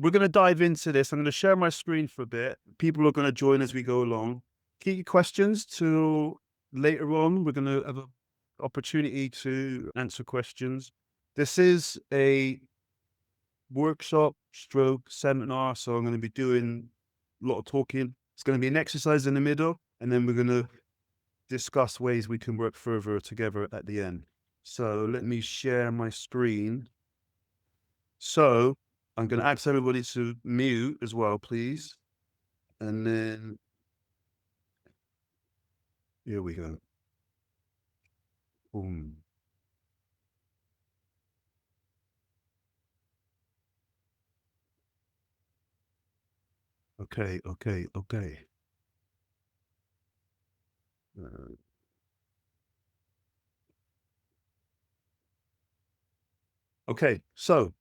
we're going to dive into this. I'm going to share my screen for a bit. People are going to join as we go along. Keep your questions till later on. We're going to have an opportunity to answer questions. This is a workshop stroke seminar, so I'm going to be doing a lot of talking. It's going to be an exercise in the middle, and then we're going to discuss ways we can work further together at the end. So let me share my screen. So I'm going to ask everybody to mute as well, please. And then here we go. Boom. Okay. Okay, so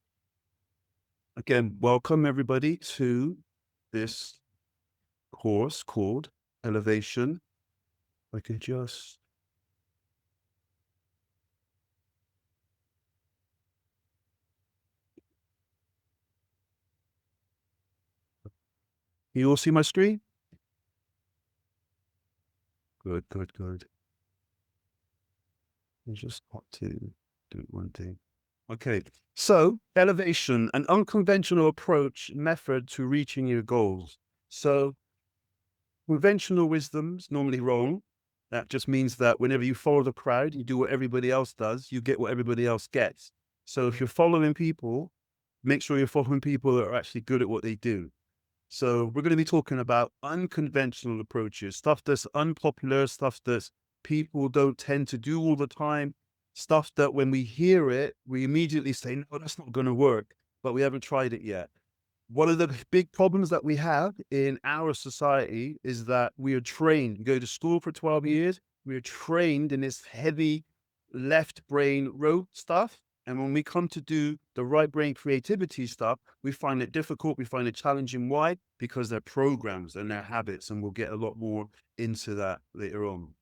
again, welcome everybody to this course called Elevation. I could just... You all see my screen? Good. I just want to do one thing. Okay, so elevation, an unconventional approach, method to reaching your goals. So conventional wisdom's normally wrong. That just means that whenever you follow the crowd, you do what everybody else does, you get what everybody else gets. So if you're following people, make sure you're following people that are actually good at what they do. So we're going to be talking about unconventional approaches, stuff that's unpopular, stuff that people don't tend to do all the time, stuff that when we hear it, we immediately say, no, that's not going to work, but we haven't tried it yet. One of the big problems that we have in our society is that we are trained. We go to school for 12 years. We are trained in this heavy left brain rote stuff. And when we come to do the right brain creativity stuff, we find it difficult. We find it challenging. Why? Because they're programs and their habits. And we'll get a lot more into that later on.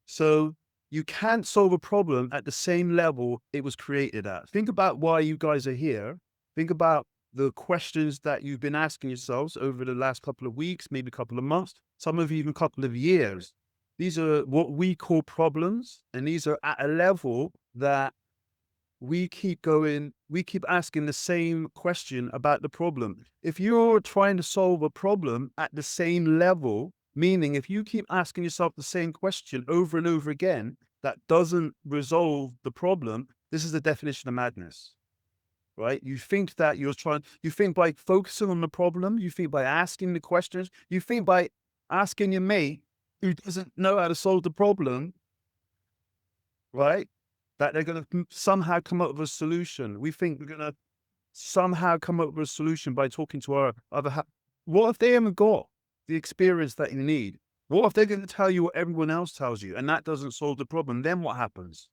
So you can't solve a problem at the same level it was created at. Think about why you guys are here. Think about the questions that you've been asking yourselves over the last couple of weeks, maybe a couple of months, some of you even a couple of years. These are what we call problems. And these are at a level that we keep asking the same question about the problem. If you're trying to solve a problem at the same level, meaning if you keep asking yourself the same question over and over again, that doesn't resolve the problem, this is the definition of madness, right? You think by focusing on the problem, you think by asking the questions, you think by asking your mate who doesn't know how to solve the problem, right? That they're going to somehow come up with a solution. We think we're going to somehow come up with a solution by talking to our other what if they haven't got the experience that you need? What if they're going to tell you what everyone else tells you and that doesn't solve the problem? Then what happens?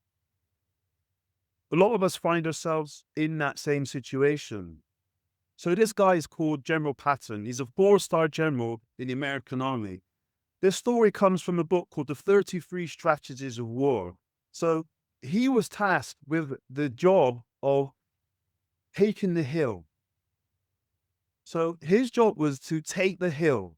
A lot of us find ourselves in that same situation. So this guy is called General Patton. He's a 4-star general in the American Army. This story comes from a book called The 33 Strategies of War. So he was tasked with the job of taking the hill. So his job was to take the hill.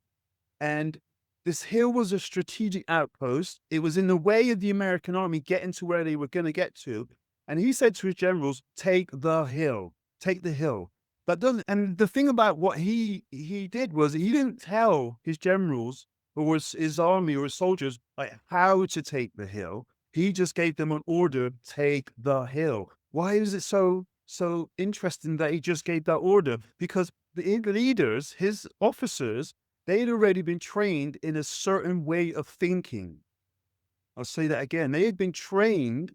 And this hill was a strategic outpost. It was in the way of the American army getting to where they were going to get to. And he said to his generals, take the hill, take the hill. And the thing about what he did was he didn't tell his generals or his army or his soldiers like how to take the hill. He just gave them an order, take the hill. Why is it so interesting that he just gave that order? Because the leaders, his officers, they'd already been trained in a certain way of thinking. I'll say that again. They had been trained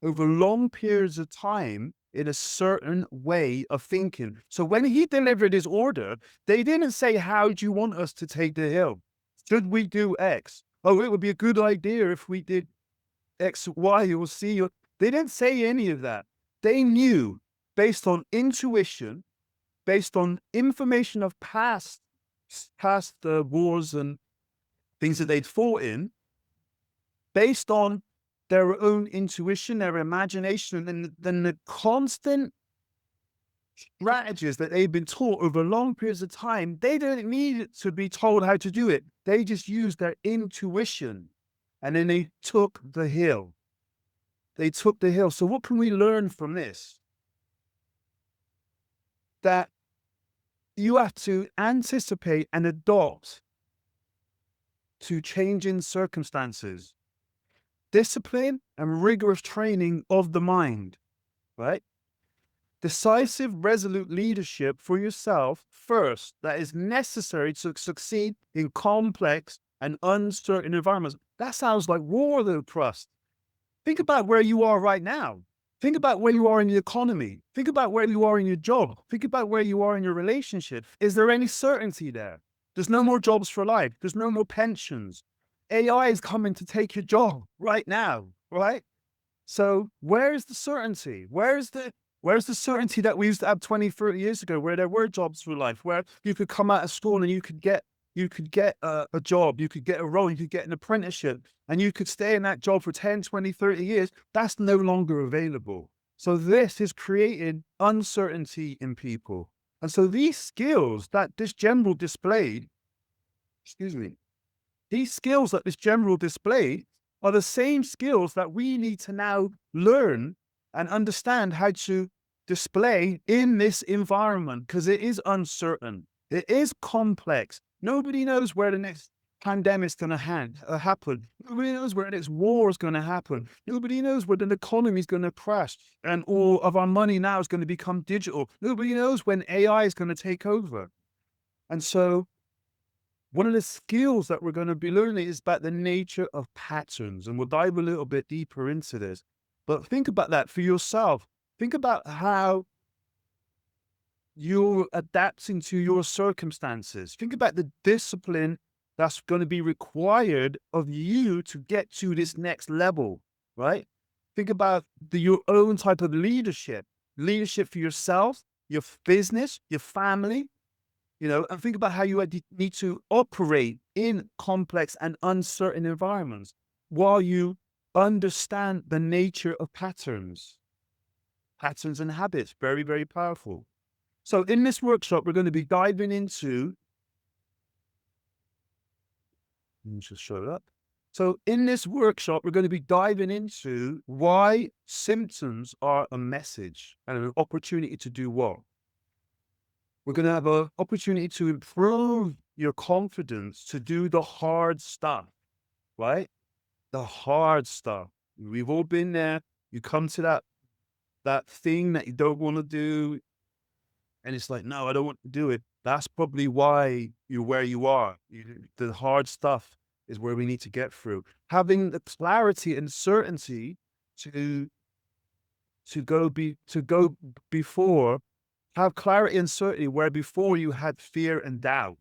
over long periods of time in a certain way of thinking. So when he delivered his order, they didn't say, how do you want us to take the hill? Should we do X? Oh, it would be a good idea if we did X, Y, or C. They didn't say any of that. They knew based on intuition, based on information of past wars and things that they'd fought in, based on their own intuition, their imagination, and then the constant strategies that they've been taught over long periods of time. They don't need to be told how to do it. They just use their intuition, and then they took the hill. They took the hill. So what can we learn from this? That you have to anticipate and adopt to changing circumstances. Discipline and rigorous training of the mind, right? Decisive, resolute leadership for yourself first that is necessary to succeed in complex and uncertain environments. That sounds like war, though, Krust. Think about where you are right now. Think about where you are in the economy. Think about where you are in your job. Think about where you are in your relationship. Is there any certainty there? There's no more jobs for life. There's no more pensions. AI is coming to take your job right now, right? So where is the certainty? Where's the certainty that we used to have 20, 30 years ago, where there were jobs for life, where you could come out of school and you could get a job, you could get a role, you could get an apprenticeship, and you could stay in that job for 10, 20, 30 years. That's no longer available. So this is creating uncertainty in people. And so these skills that this general displayed, these skills that this general displayed are the same skills that we need to now learn and understand how to display in this environment, because it is uncertain. It is complex. Nobody knows where the next pandemic is going to happen. Nobody knows where the next war is going to happen. Nobody knows where the economy is going to crash and all of our money now is going to become digital. Nobody knows when AI is going to take over. And so one of the skills that we're going to be learning is about the nature of patterns, and we'll dive a little bit deeper into this. But think about that for yourself. Think about how you're adapting to your circumstances. Think about the discipline that's going to be required of you to get to this next level, right? Think about your own type of leadership for yourself, your business, your family, and think about how you need to operate in complex and uncertain environments while you understand the nature of patterns. Patterns and habits, very, very powerful. So in this workshop, we're going to be diving into, let me just show it up. So in this workshop, we're going to be diving into why symptoms are a message and an opportunity to do what? We're going to have an opportunity to improve your confidence to do the hard stuff, right? The hard stuff. We've all been there. You come to that thing that you don't want to do, and it's like, no, I don't want to do it. That's probably why you're where you are. The hard stuff is where we need to get through. Having the clarity and certainty to go before. Have clarity and certainty where before you had fear and doubt.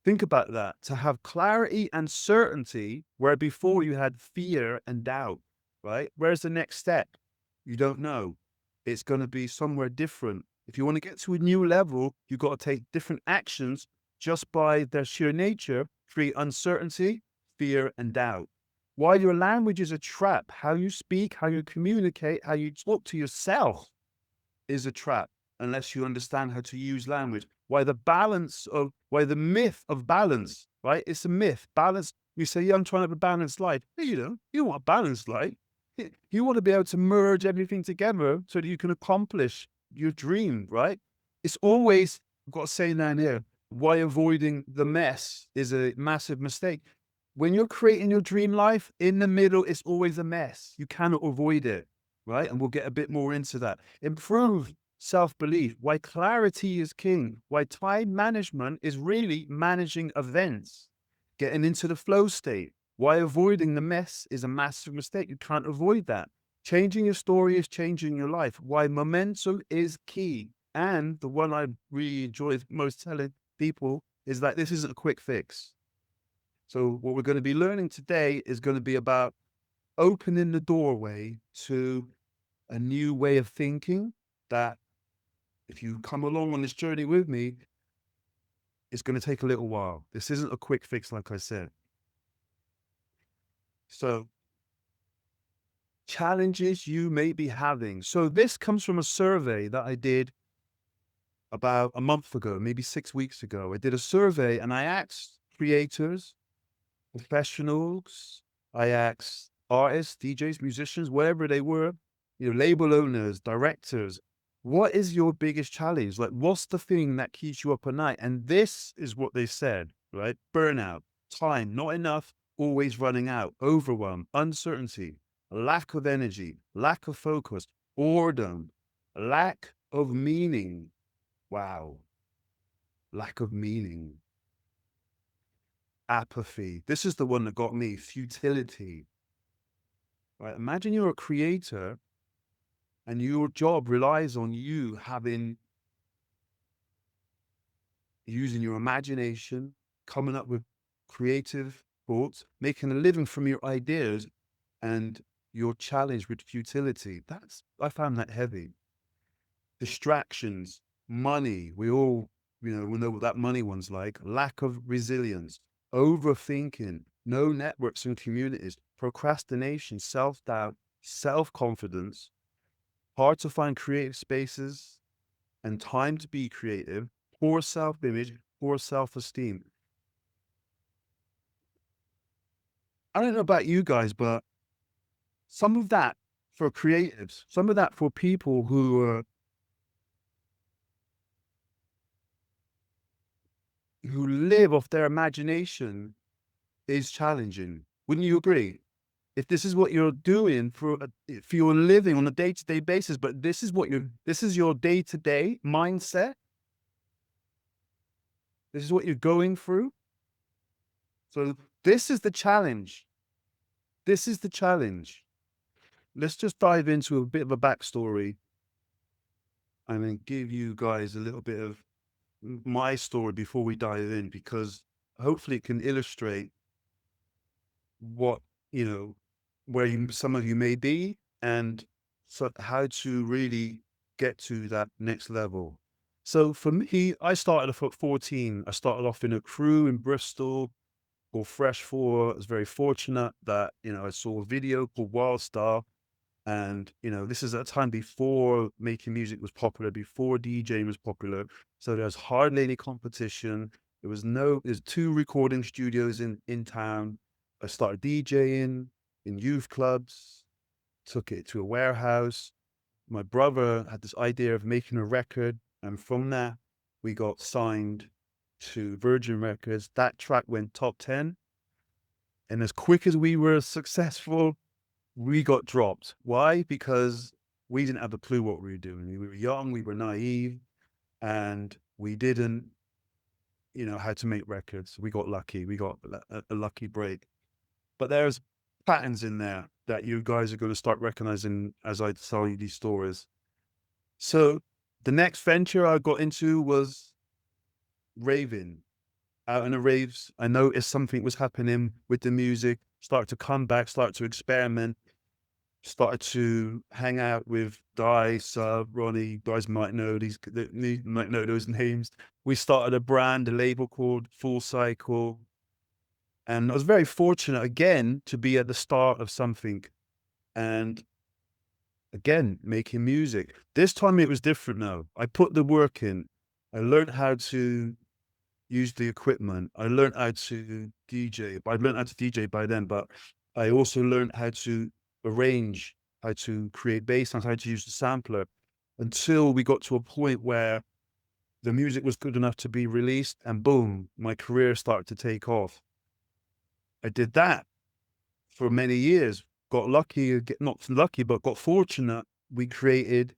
Think about that. To have clarity and certainty where before you had fear and doubt, right? Where's the next step? You don't know. It's going to be somewhere different. If you want to get to a new level, you've got to take different actions just by their sheer nature, create uncertainty, fear, and doubt. While your language is a trap, how you speak, how you communicate, how you talk to yourself is a trap, unless you understand how to use language. Why the myth of balance, right? It's a myth. Balance, we say, yeah, I'm trying to have a balanced life. No, you don't want a balanced life. You want to be able to merge everything together so that you can accomplish your dream, right? It's always, I've got a saying down here, why avoiding the mess is a massive mistake. When you're creating your dream life, in the middle, it's always a mess. You cannot avoid it, right? And we'll get a bit more into that. Improve self-belief, why clarity is king, why time management is really managing events, getting into the flow state, why avoiding the mess is a massive mistake. You can't avoid that. Changing your story is changing your life, why momentum is key. And the one I really enjoy most telling people is that this isn't a quick fix. So what we're going to be learning today is going to be about opening the doorway to a new way of thinking that, if you come along on this journey with me, it's going to take a little while. This isn't a quick fix, like I said. So, challenges you may be having. So this comes from a survey that I did about a month ago, maybe 6 weeks ago. I did a survey and I asked creators, professionals, I asked artists, DJs, musicians, whatever they were, label owners, directors, what is your biggest challenge? Like, what's the thing that keeps you up at night? And this is what they said, right? Burnout, time, not enough, always running out, overwhelm, uncertainty, lack of energy, lack of focus, boredom, lack of meaning. Wow. Lack of meaning. Apathy. This is the one that got me. Futility. Right? Imagine you're a creator and your job relies on you using your imagination, coming up with creative thoughts, making a living from your ideas, and you're challenged with futility. I found that heavy. Distractions, money. We all, we know what that money one's like. Lack of resilience, overthinking, no networks and communities, procrastination, self-doubt, self-confidence, hard to find creative spaces and time to be creative, poor self-image, poor self-esteem. I don't know about you guys, but some of that for creatives, some of that for people who live off their imagination is challenging. Wouldn't you agree? If this is what you're doing for your living on a day-to-day basis, but this is your day-to-day mindset. This is what you're going through. So this is the challenge. This is the challenge. Let's just dive into a bit of a backstory and then give you guys a little bit of my story before we dive in, because hopefully it can illustrate what, where some of you may be, and so how to really get to that next level. So for me, I started off at 14. I started off in a crew in Bristol called Fresh 4. I was very fortunate that, I saw a video called Wild Star. And, this is at a time before making music was popular, before DJing was popular. So there's hardly any competition. There's 2 recording studios in town. I started DJing in youth clubs, took it to a warehouse. My brother had this idea of making a record. And from that, we got signed to Virgin Records. That track went top 10. And as quick as we were successful, we got dropped. Why? Because we didn't have a clue what we were doing. We were young, we were naive, and we didn't, how to make records. We got lucky. We got a lucky break. But there's patterns in there that you guys are going to start recognizing as I tell you these stories. So the next venture I got into was raving. Out in the raves, I noticed something was happening with the music, started to come back, started to experiment, started to hang out with Dice, Ronnie. Guys might know might know those names. We started a brand, a label called Full Cycle. And I was very fortunate again to be at the start of something. And again, making music. This time it was different now. I put the work in. I learned how to use the equipment. I learned how to DJ. I learned how to DJ by then, but I also learned how to arrange, how to create bass sounds, how to use the sampler, until we got to a point where the music was good enough to be released, and boom, my career started to take off. I did that for many years. Got lucky, not lucky, but got fortunate. We created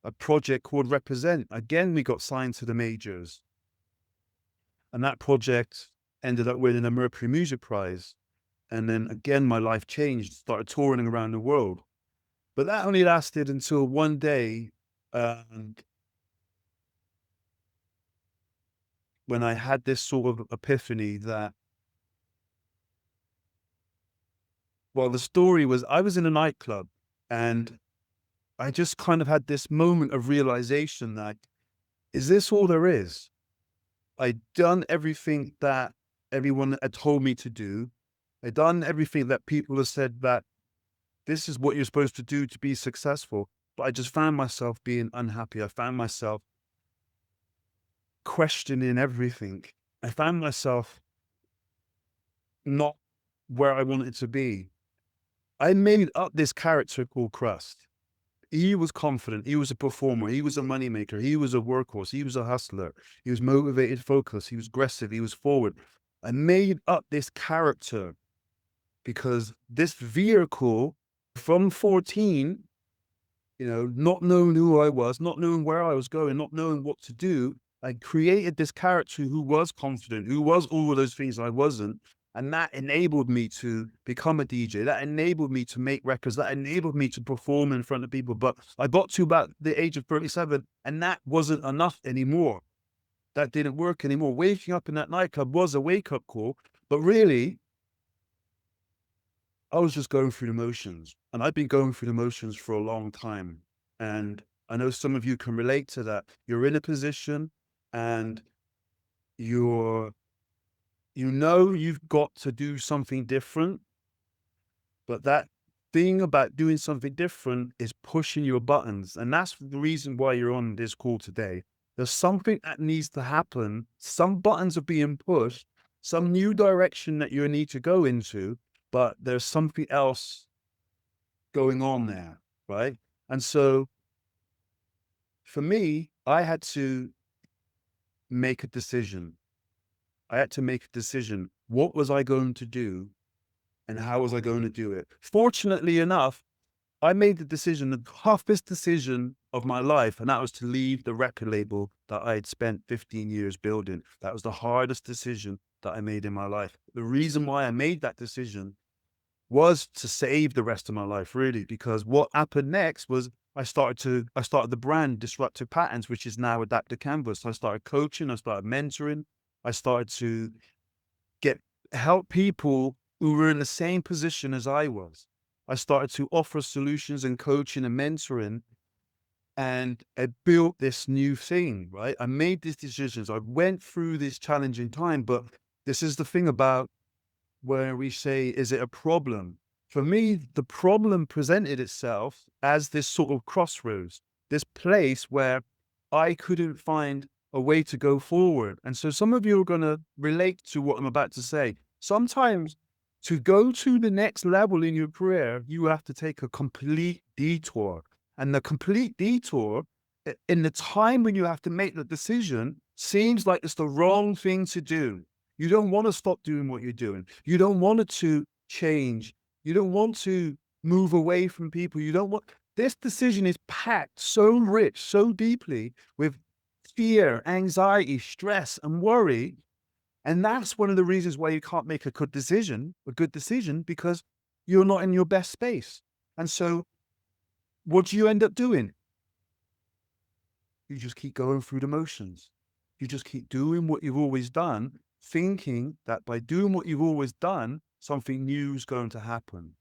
a project called Represent. Again, we got signed to the majors. And that project ended up winning a Mercury Music Prize. And then again, my life changed, started touring around the world. But that only lasted until one day, when I had this sort of epiphany that, well, the story was I was in a nightclub and I just kind of had this moment of realization that, is this all there is? I'd done everything that everyone had told me to do. I'd done everything that people have said that this is what you're supposed to do to be successful. But I just found myself being unhappy. I found myself questioning everything. I found myself not where I wanted to be. I made up this character called Krust. He was confident. He was a performer. He was a moneymaker. He was a workhorse. He was a hustler. He was motivated, focused. He was aggressive. He was forward. I made up this character because this vehicle from 14, not knowing who I was, not knowing where I was going, not knowing what to do, I created this character who was confident, who was all of those things I wasn't. And that enabled me to become a DJ. That enabled me to make records. That enabled me to perform in front of people. But I got to about the age of 37, and that wasn't enough anymore. That didn't work anymore. Waking up in that nightclub was a wake-up call. But really, I was just going through the motions. And I've been going through the motions for a long time. And I know some of you can relate to that. You're in a position and you've got to do something different, but that thing about doing something different is pushing your buttons. And that's the reason why you're on this call today. There's something that needs to happen. Some buttons are being pushed, some new direction that you need to go into, but there's something else going on there, right? And so for me, I had to make a decision. What was I going to do and how was I going to do it? Fortunately enough, I made the decision, the toughest decision of my life, and that was to leave the record label that I had spent 15 years building. That was the hardest decision that I made in my life. The reason why I made that decision was to save the rest of my life, really, because what happened next was I started the brand Disruptive Patterns, which is now Adaptive Canvas. I started coaching, I started mentoring, I started to help people who were in the same position as I was. I started to offer solutions and coaching and mentoring, and I built this new thing, right? I made these decisions. I went through this challenging time, but this is the thing about where we say, is it a problem? For me, the problem presented itself as this sort of crossroads, this place where I couldn't find a way to go forward. And so some of you are going to relate to what I'm about to say. Sometimes to go to the next level in your career, you have to take a complete detour. And the complete detour, in the time when you have to make the decision, seems like it's the wrong thing to do. You don't want to stop doing what you're doing. You don't want it to change. You don't want to move away from people. This decision is packed so rich, so deeply with fear, anxiety, stress, and worry. And that's one of the reasons why you can't make a good decision, because you're not in your best space. And so what do you end up doing? You just keep going through the motions. You just keep doing what you've always done, thinking that by doing what you've always done, something new is going to happen.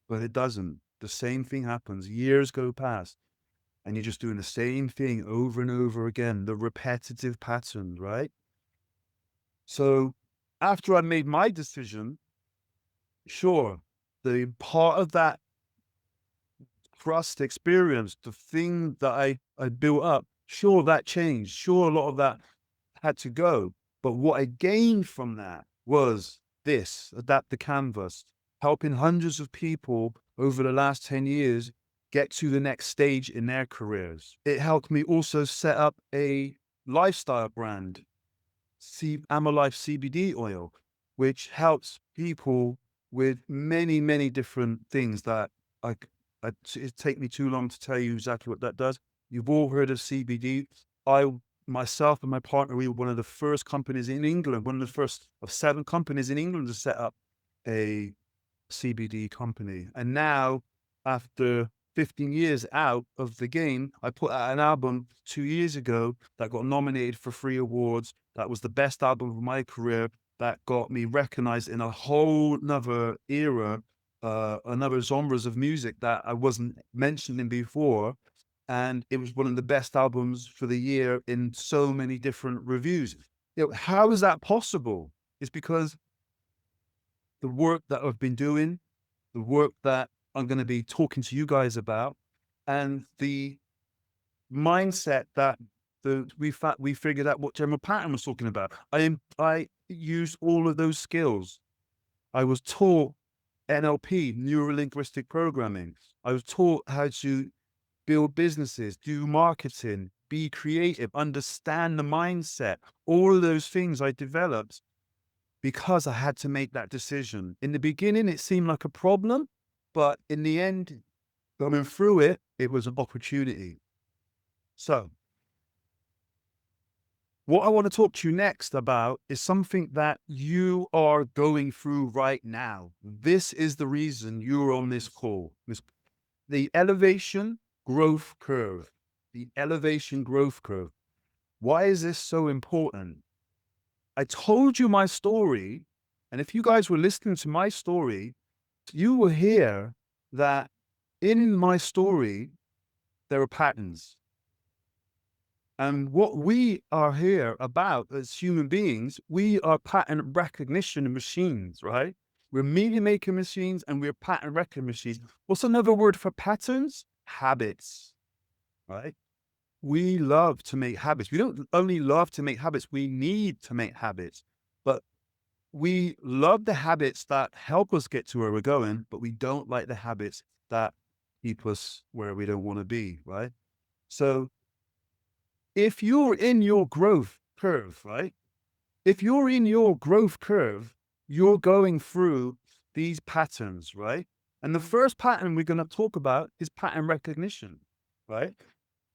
But it doesn't. The same thing happens. Years go past, and you're just doing the same thing over and over again, the repetitive pattern, right? So after I made my decision, sure, the part of that Krust experience, the thing that I built up, sure, that changed. Sure, a lot of that had to go. But what I gained from that was this, Adapt the Canvas, helping hundreds of people over the last 10 years get to the next stage in their careers. It helped me also set up a lifestyle brand, Amalife CBD oil, which helps people with many, many different things that it'd take me too long to tell you exactly what that does. You've all heard of CBD. Myself and my partner, we were one of the first companies in England, one of the first of 7 companies in England to set up a CBD company. And now, after 15 years out of the game, I put out an album 2 years ago that got nominated for 3 awards. That was the best album of my career. That got me recognized in a whole nother era, another genres of music that I wasn't mentioning before. And it was one of the best albums for the year in so many different reviews. How is that possible? It's because the work that I've been doing, the work that I'm going to be talking to you guys about, and the mindset that we figured out what General Patton was talking about. I used all of those skills. I was taught NLP, neuro linguistic programming. I was taught how to build businesses, do marketing, be creative, understand the mindset. All of those things I developed because I had to make that decision. In the beginning, it seemed like a problem, but in the end, going through it, it was an opportunity. So what I want to talk to you next about is something that you are going through right now. This is the reason you're on this call. The elevation growth curve. The elevation growth curve. Why is this so important? I told you my story, and if you guys were listening to my story, you will hear that in my story, there are patterns. And what we are here about as human beings, we are pattern recognition machines, right? We're media making machines and we're pattern recognition machines. What's another word for patterns? Habits, right? We love to make habits. We don't only love to make habits, we need to make habits. But we love the habits that help us get to where we're going, but we don't like the habits that keep us where we don't want to be, right? So if you're in your growth curve, right? If you're in your growth curve, you're going through these patterns, right? And the first pattern we're going to talk about is pattern recognition, right?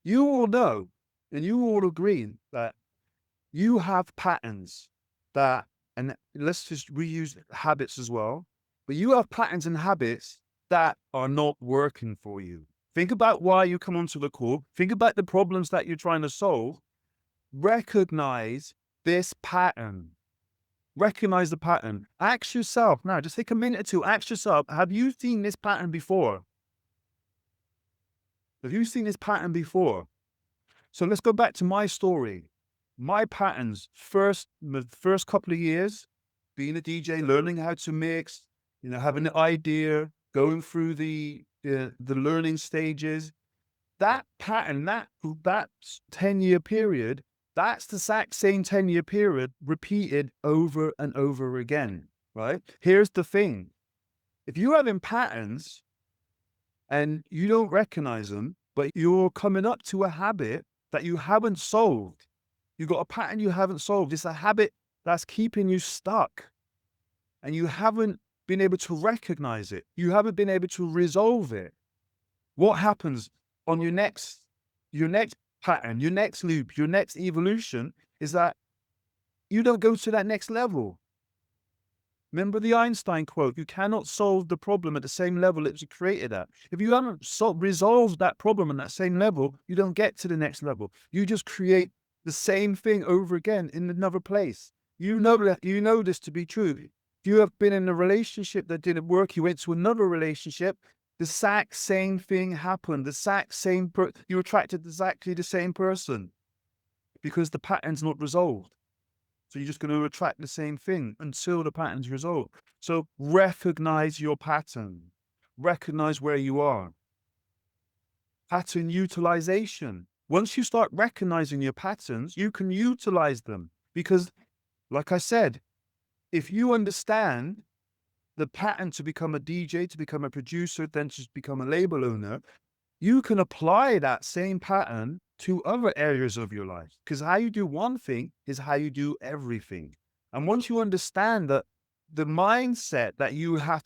You all know, and you all agree that you have patterns that, and let's just reuse habits as well, but you have patterns and habits that are not working for you. Think about why you come onto the call. Think about the problems that you're trying to solve. Recognize this pattern. Recognize the pattern. Ask yourself now, just take a minute or two, ask yourself, have you seen this pattern before? Have you seen this pattern before? So let's go back to my story. My patterns, the first couple of years, being a DJ, learning how to mix, having an idea, going through the learning stages. That pattern, that 10-year period, that's the exact same 10-year period repeated over and over again, right? Here's the thing. If you're having patterns and you don't recognize them, but you're coming up to a habit that you haven't solved, you've got a pattern you haven't solved. It's a habit that's keeping you stuck and you haven't been able to recognize it. You haven't been able to resolve it. What happens on your next pattern, your next loop, your next evolution is that you don't go to that next level. Remember the Einstein quote, you cannot solve the problem at the same level it was created at. If you haven't resolved that problem at that same level, you don't get to the next level. You just create the same thing over again in another place. You know this to be true. If you have been in a relationship that didn't work, you went to another relationship, the exact same thing happened. The exact same you attracted exactly the same person because the pattern's not resolved. So you're just going to attract the same thing until the pattern's resolved. So recognize your pattern. Recognize where you are. Pattern utilization. Once you start recognizing your patterns, you can utilize them. Because, like I said, if you understand the pattern to become a DJ, to become a producer, then to become a label owner, you can apply that same pattern to other areas of your life. Because how you do one thing is how you do everything. And once you understand that the mindset that you have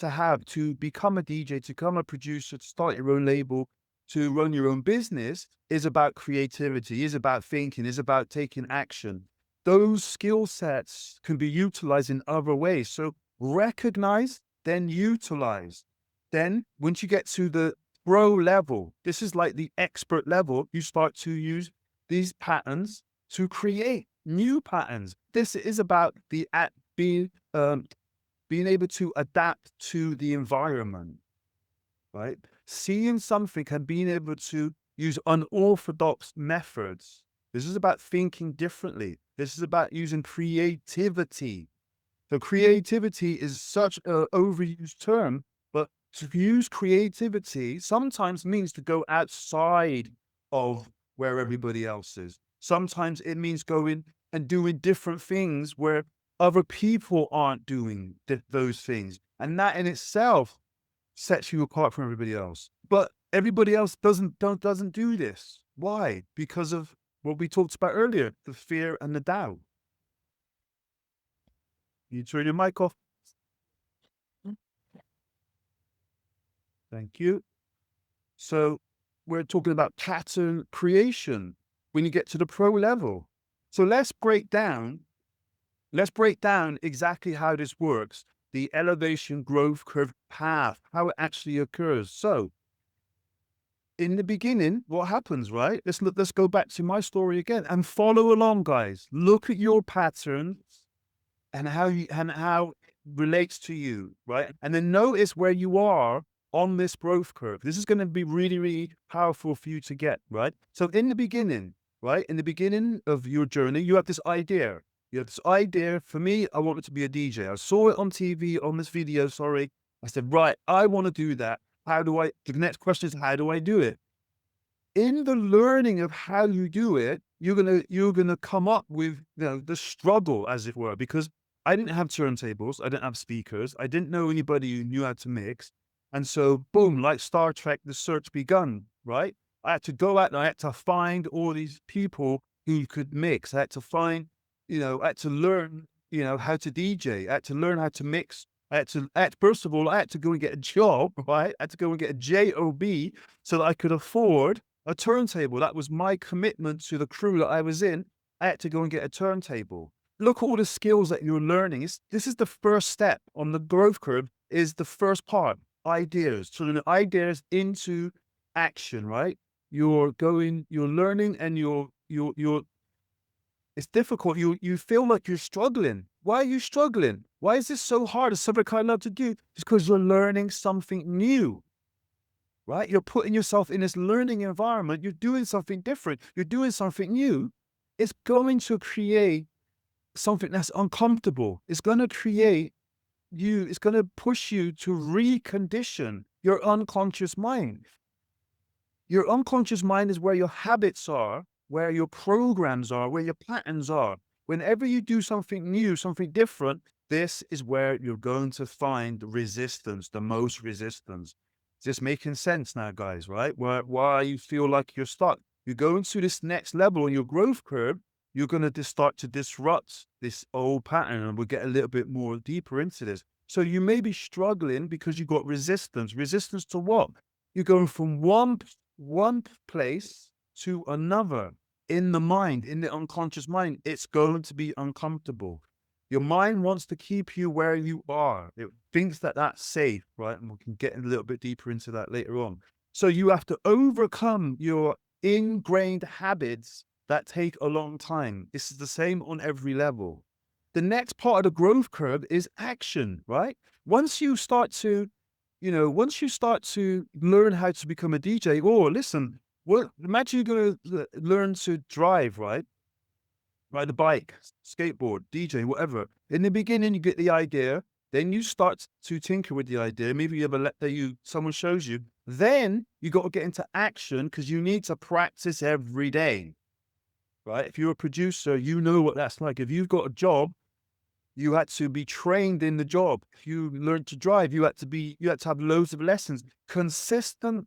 to become a DJ, to become a producer, to start your own label, to run your own business is about creativity, is about thinking, is about taking action. Those skill sets can be utilized in other ways. So recognize, then utilize. Then once you get to the pro level, this is like the expert level, you start to use these patterns to create new patterns. This is about being able to adapt to the environment, right? Seeing something and being able to use unorthodox methods. This is about thinking differently. This is about using creativity. So creativity is such an overused term, but to use creativity sometimes means to go outside of where everybody else is. Sometimes it means going and doing different things where other people aren't doing those things. And that in itself sets you apart from everybody else. But everybody else doesn't do this. Why? Because of what we talked about earlier, the fear and the doubt. You turn your mic off. Thank you. So we're talking about pattern creation when you get to the pro level. So let's break down exactly how this works, the elevation growth curve path, how it actually occurs. So in the beginning, what happens, right? Let's go back to my story again and follow along, guys. Look at your patterns and how it relates to you, right? And then notice where you are on this growth curve. This is going to be really, really powerful for you to get, right? So in the beginning, right? In the beginning of your journey, you have this idea. You have this idea. For me, I wanted to be a DJ. I saw it on TV, on this video, sorry. I said, right, I want to do that. The next question is, how do I do it? In the learning of how you do it, you're gonna come up with, the struggle, as it were, because I didn't have turntables, I didn't have speakers, I didn't know anybody who knew how to mix. And so, boom, like Star Trek, the search begun, right? I had to go out and I had to find all these people who could mix. I had to find, I had to learn, how to DJ. I had to learn how to mix. First of all, I had to go and get a job, right? I had to go and get a job so that I could afford a turntable. That was my commitment to the crew that I was in. I had to go and get a turntable. Look at all the skills that you're learning. This is the first step on the growth curve, is the first part, ideas. Turning the ideas into action, right? You're learning and it's difficult. You feel like you're struggling. Why are you struggling? Why is this so hard? It's something I love to do. It's because you're learning something new, right? You're putting yourself in this learning environment. You're doing something different. You're doing something new. It's going to create something that's uncomfortable. It's going to it's going to push you to recondition your unconscious mind. Your unconscious mind is where your habits are, where your programs are, where your patterns are. Whenever you do something new, something different, this is where you're going to find resistance, the most resistance. Is this making sense now, guys, right? Why you feel like you're stuck. You're going to this next level on your growth curve, you're going to start to disrupt this old pattern, and we'll get a little bit more deeper into this. So you may be struggling because you've got resistance. Resistance to what? You're going from one place to another. In the mind, in the unconscious mind, it's going to be uncomfortable. Your mind wants to keep you where you are. It thinks that that's safe, right? And we can get a little bit deeper into that later on. So you have to overcome your ingrained habits that take a long time. This is the same on every level. The next part of the growth curve is action, right? Once you start to learn how to become a DJ, listen, well, imagine you're going to learn to drive, right? Ride a bike, skateboard, DJ, whatever. In the beginning, you get the idea. Then you start to tinker with the idea. Maybe you have someone shows you. Then you got to get into action because you need to practice every day, right? If you're a producer, you know what that's like. If you've got a job, you had to be trained in the job. If you learned to drive, you had to have loads of lessons. Consistent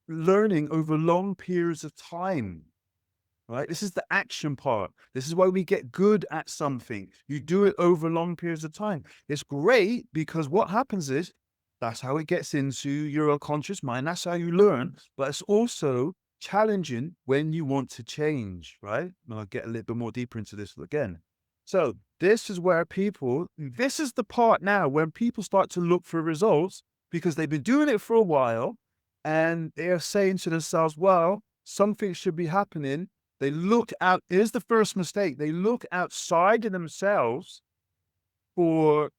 learning over long periods of time, right? This is the action part. This is why we get good at something. You do it over long periods of time. It's great because what happens is that's how it gets into your unconscious mind. That's how you learn. But it's also challenging when you want to change, right? And I'll get a little bit more deeper into this again. So this is the part now when people start to look for results because they've been doing it for a while and they're saying to themselves, well, something should be happening. They look out. Here's the first mistake. They look outside of themselves for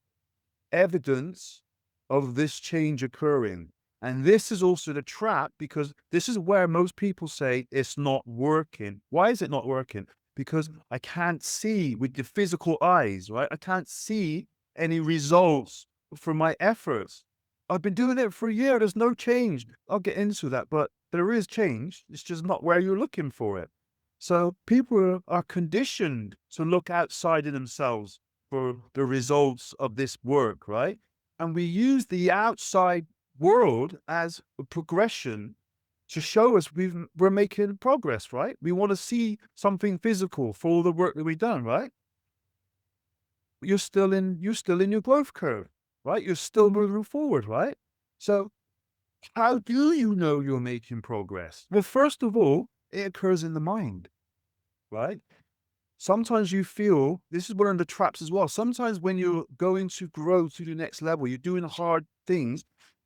evidence of this change occurring. And this is also the trap because this is where most people say it's not working. Why is it not working? Because I can't see with the physical eyes, right? I can't see any results from my efforts. I've been doing it for a year. There's no change. I'll get into that. But there is change. It's just not where you're looking for it. So people are conditioned to look outside of themselves for the results of this work, right? And we use the outside world as a progression to show us we're making progress, right? We want to see something physical for all the work that we've done, right? You're still in your growth curve, right? You're still moving forward, right? So how do you know you're making progress? Well, first of all, it occurs in the mind, right? Sometimes you feel, this is one of the traps as well. Sometimes when you're going to grow to the next level, you're doing hard things,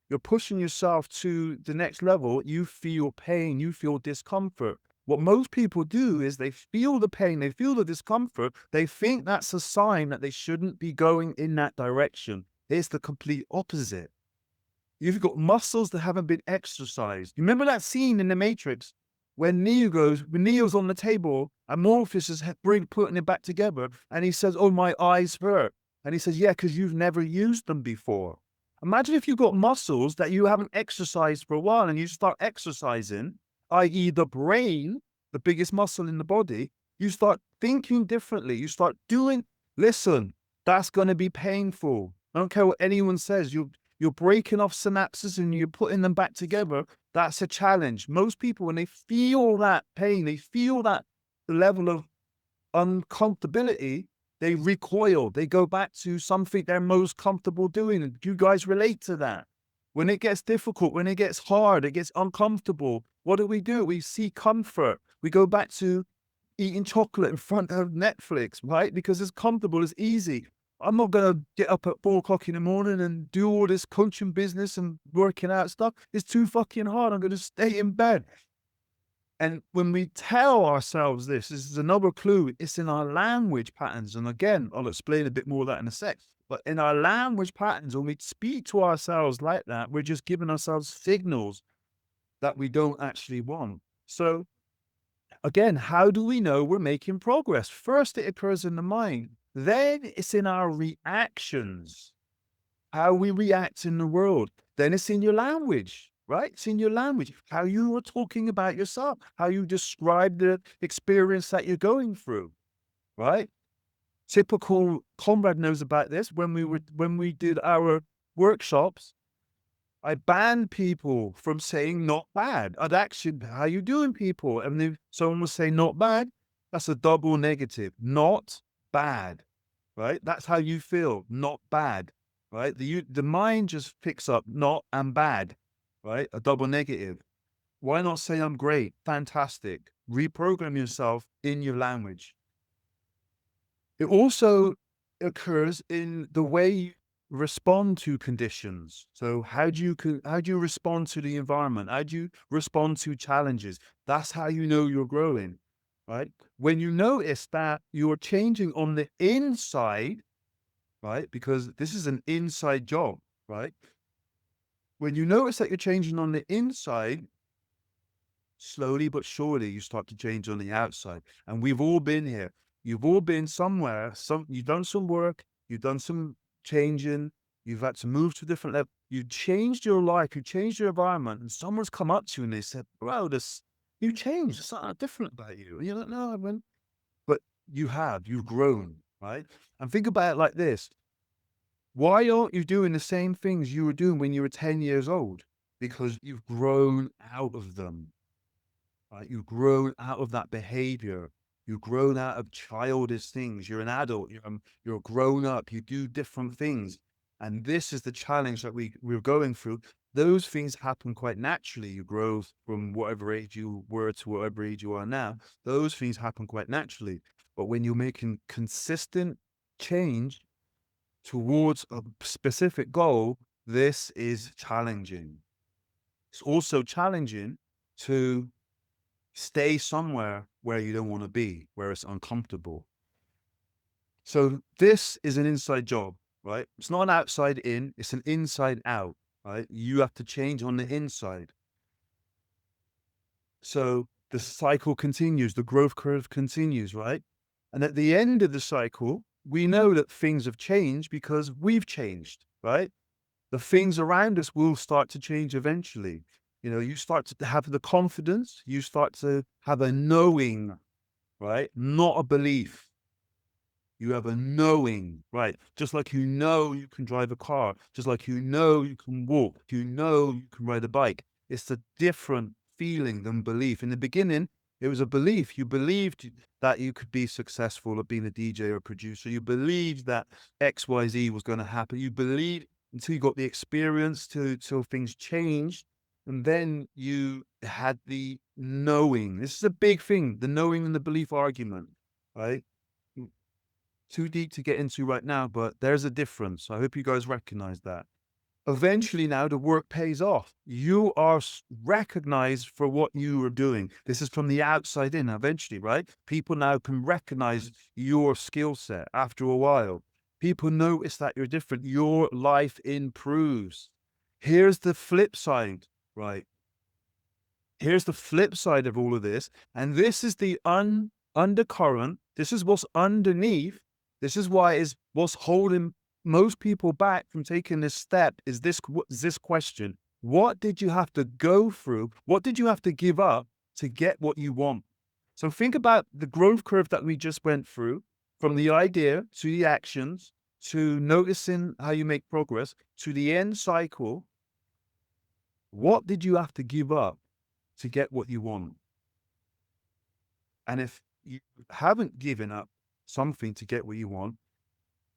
you're pushing yourself to the next level, you feel pain, you feel discomfort. What most people do is they feel the pain, they feel the discomfort, they think that's a sign that they shouldn't be going in that direction. It's the complete opposite. You've got muscles that haven't been exercised. You remember that scene in The Matrix when Neo's on the table and Morpheus is putting it back together and he says, "Oh, my eyes hurt." And he says, "Yeah, because you've never used them before." Imagine if you've got muscles that you haven't exercised for a while and you start exercising, i.e. the brain, the biggest muscle in the body, you start thinking differently. You start doing, listen, that's going to be painful. I don't care what anyone says. You're breaking off synapses and you're putting them back together. That's a challenge. Most people, when they feel that pain, they feel that level of uncomfortability, they recoil. They go back to something they're most comfortable doing. And you guys relate to that. When it gets difficult, when it gets hard, it gets uncomfortable, what do? We seek comfort. We go back to eating chocolate in front of Netflix, right? Because it's comfortable, it's easy. I'm not going to get up at 4 o'clock in the morning and do all this coaching business and working out stuff. It's too fucking hard. I'm going to stay in bed. And when we tell ourselves this is another clue. It's in our language patterns. And again, I'll explain a bit more of that in a sec. But in our language patterns, when we speak to ourselves like that, we're just giving ourselves signals that we don't actually want. So again, how do we know we're making progress? First, it occurs in the mind. Then it's in our reactions, how we react in the world. Then it's in your language, right? It's in your language, how you are talking about yourself, how you describe the experience that you're going through, right? Typical Conrad knows about this. When we did our workshops, I banned people from saying not bad. I'd actually, how you doing, people? And if someone would say not bad, that's a double negative. Not bad, right? That's how you feel, not bad, right? The mind just picks up not and bad, right? A double negative. Why not say I'm great, fantastic? Reprogram yourself in your language. It also occurs in the way you respond to conditions. So how do you respond to the environment? How do you respond to challenges? That's how you know you're growing, right? When you notice that you're changing on the inside, right? Because this is an inside job, right? When you notice that you're changing on the inside, slowly but surely you start to change on the outside. And we've all been here. You've all been somewhere. You've done some work. You've done some changing. You've had to move to a different level. You've changed your life. You changed your environment. And someone's come up to you and they said, "Bro, you changed. There's something different about you." And you're like, "No, I haven't." But you've grown, right? And think about it like this. Why aren't you doing the same things you were doing when you were 10 years old? Because you've grown out of them. Right? You've grown out of that behavior. You've grown out of childish things. You're an adult. You're grown up. You do different things. And this is the challenge that we're going through. Those things happen quite naturally. You grow from whatever age you were to whatever age you are now. Those things happen quite naturally. But when you're making consistent change towards a specific goal, this is challenging. It's also challenging to stay somewhere where you don't want to be, where it's uncomfortable. So this is an inside job, right? It's not an outside in, it's an inside out, right? You have to change on the inside. So the cycle continues, the growth curve continues, right? And at the end of the cycle, we know that things have changed because we've changed, right? The things around us will start to change eventually. You know, you start to have the confidence, you start to have a knowing, right? Not a belief. You have a knowing, right? Just like you know you can drive a car, just like you know you can walk, you know you can ride a bike. It's a different feeling than belief. In the beginning, it was a belief. You believed that you could be successful at being a DJ or a producer. You believed that XYZ was going to happen. You believed until you got the experience, till things changed. And then you had the knowing. This is a big thing, the knowing and the belief argument, right? Too deep to get into right now, but there's a difference. I hope you guys recognize that. Eventually now the work pays off. You are recognized for what you are doing. This is from the outside in eventually, right? People now can recognize your skill set after a while. People notice that you're different. Your life improves. Here's the flip side, right? Here's the flip side of all of this. And this is the undercurrent. This is what's underneath. This is why is what's holding most people back from taking this step is this question. What did you have to go through? What did you have to give up to get what you want? So think about the growth curve that we just went through, from the idea to the actions, to noticing how you make progress, to the end cycle. What did you have to give up to get what you want? And if you haven't given up something to get what you want,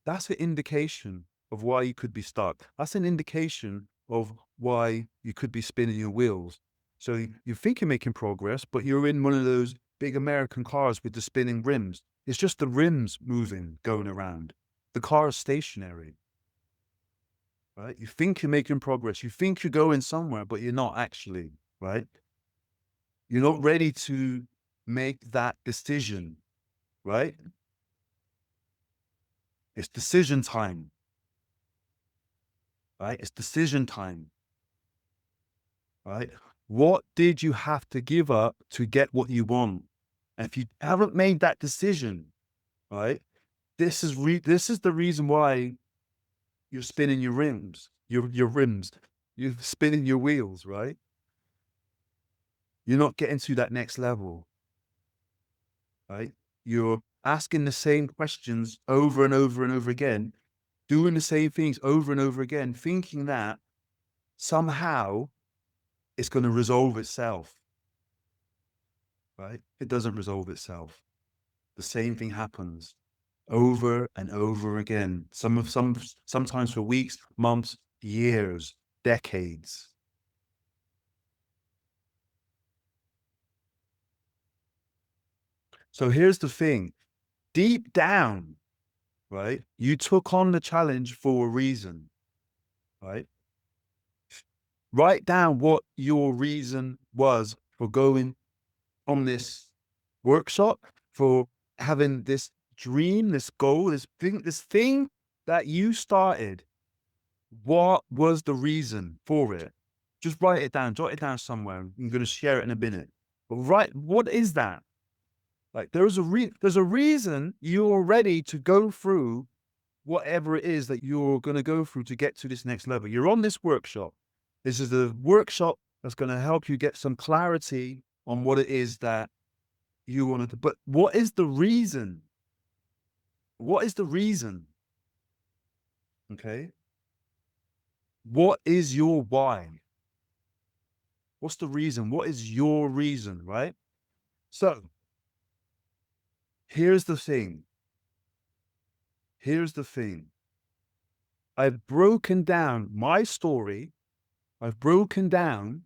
that's an indication of why you could be stuck. That's an indication of why you could be spinning your wheels. So you think you're making progress, but you're in one of those big American cars with the spinning rims. It's just the rims moving, going around. The car is stationary, right? You think you're making progress. You think you're going somewhere, but you're not actually, right? You're not ready to make that decision, right? It's decision time, right? It's decision time, right? What did you have to give up to get what you want? And if you haven't made that decision, right, this is the reason why you're spinning your rims, your rims, you're spinning your wheels, right? You're not getting to that next level, right? You're asking the same questions over and over and over again, doing the same things over and over again, thinking that somehow it's going to resolve itself, right? It doesn't resolve itself. The same thing happens over and over again. Sometimes for weeks, months, years, decades. So here's the thing. Deep down, right? You took on the challenge for a reason, right? Write down what your reason was for going on this workshop, for having this dream, this goal, this thing that you started. What was the reason for it? Just write it down, jot it down somewhere. I'm going to share it in a minute. But what is that? Like there's a reason you're ready to go through whatever it is that you're going to go through to get to this next level. You're on this workshop. This is the workshop that's going to help you get some clarity on what it is that you want to do. But what is the reason? What is the reason? Okay. What is your why? What's the reason? What is your reason, right? So here's the thing. Here's the thing. I've broken down my story. I've broken down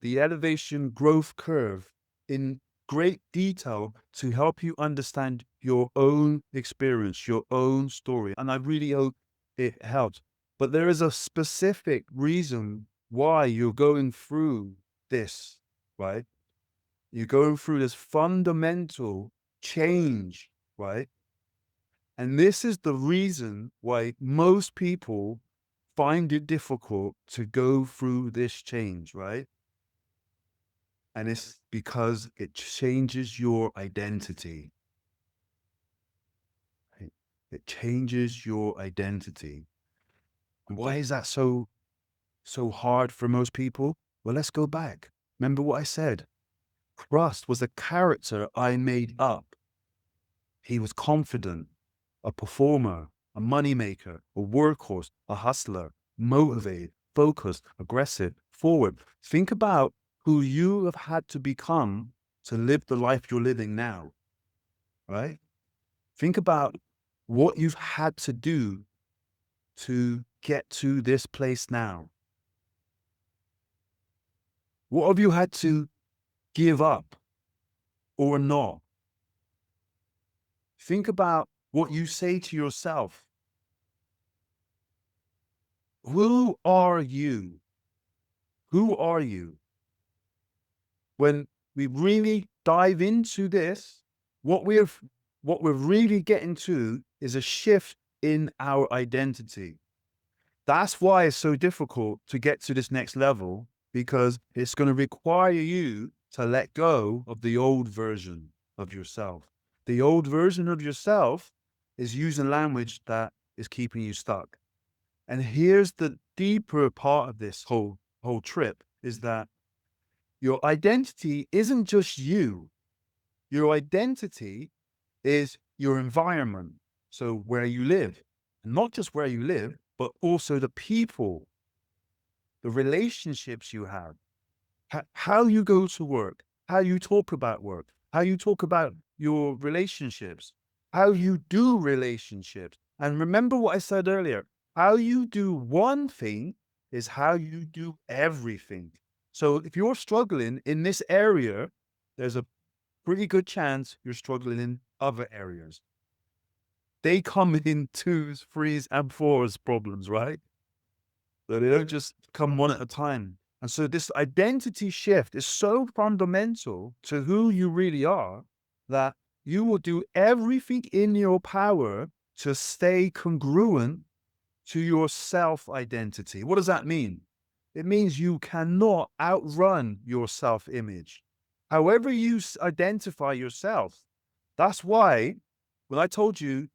the elevation growth curve in great detail to help you understand your own experience, your own story. And I really hope it helps. But there is a specific reason why you're going through this, right? You're going through this fundamental change, right? And this is the reason why most people find it difficult to go through this change, right? And it's because it changes your identity. Right? It changes your identity. Why is that so so hard for most people? Well, let's go back. Remember what I said? Krust was a character I made up. He was confident, a performer, a moneymaker, a workhorse, a hustler, motivated, focused, aggressive, forward. Think about who you have had to become to live the life you're living now, right? Think about what you've had to do to get to this place now. What have you had to give up or not? Think about what you say to yourself. Who are you? Who are you? When we really dive into this, what we're really getting to is a shift in our identity. That's why it's so difficult to get to this next level, because it's going to require you to let go of the old version of yourself. The old version of yourself is using language that is keeping you stuck. And here's the deeper part of this whole trip, is that your identity isn't just you. Your identity is your environment. So where you live, and not just where you live, but also the people, the relationships you have, how you go to work, how you talk about work, how you talk about your relationships, how you do relationships. And remember what I said earlier, how you do one thing is how you do everything. So if you're struggling in this area, there's a pretty good chance you're struggling in other areas. They come in twos, threes, and fours problems, right? So they don't just come one at a time. And so this identity shift is so fundamental to who you really are that you will do everything in your power to stay congruent to your self-identity. What does that mean? It means you cannot outrun your self-image. However you identify yourself. That's why when I told you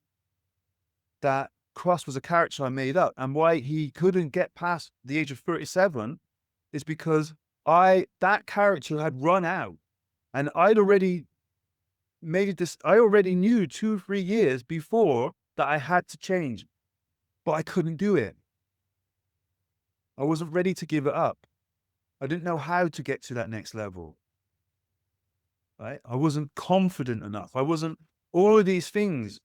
that Krust was a character I made up, and why he couldn't get past the age of 37 is because that character had run out, and I'd already made this. I already knew 2-3 years before that I had to change, but I couldn't do it. I wasn't ready to give it up. I didn't know how to get to that next level. Right? I wasn't confident enough. I wasn't all of these things.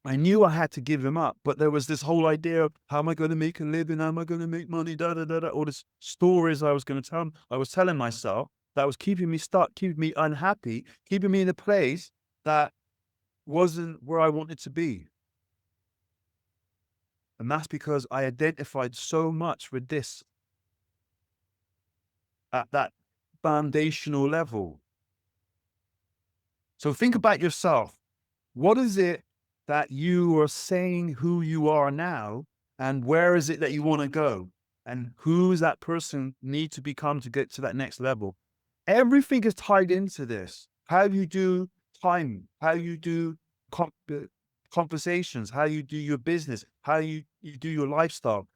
I knew I had to give them up, but there was this whole idea of how am I going to make a living? How am I going to make money? All these stories I was going to tell. I was telling myself that was keeping me stuck, keeping me unhappy, keeping me in a place that wasn't where I wanted to be. And that's because I identified so much with this at that foundational level. So think about yourself. What is it that you are saying who you are now, and where is it that you want to go, and who is that person need to become to get to that next level? Everything is tied into this. How you do time, how you do conversations, how you do your business, how you do your lifestyle,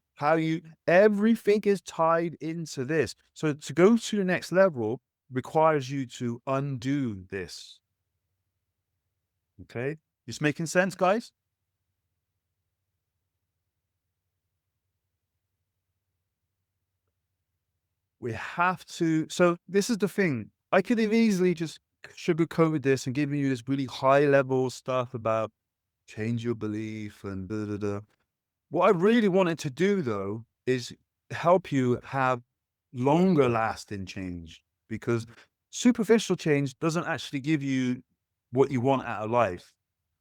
everything is tied into this. So to go to the next level requires you to undo this. Okay? It's making sense, guys? We have to. So this is the thing. I could have easily just sugarcoated this and given you this really high level stuff about change your belief and da da da. What I really wanted to do though is help you have longer lasting change, because superficial change doesn't actually give you what you want out of life.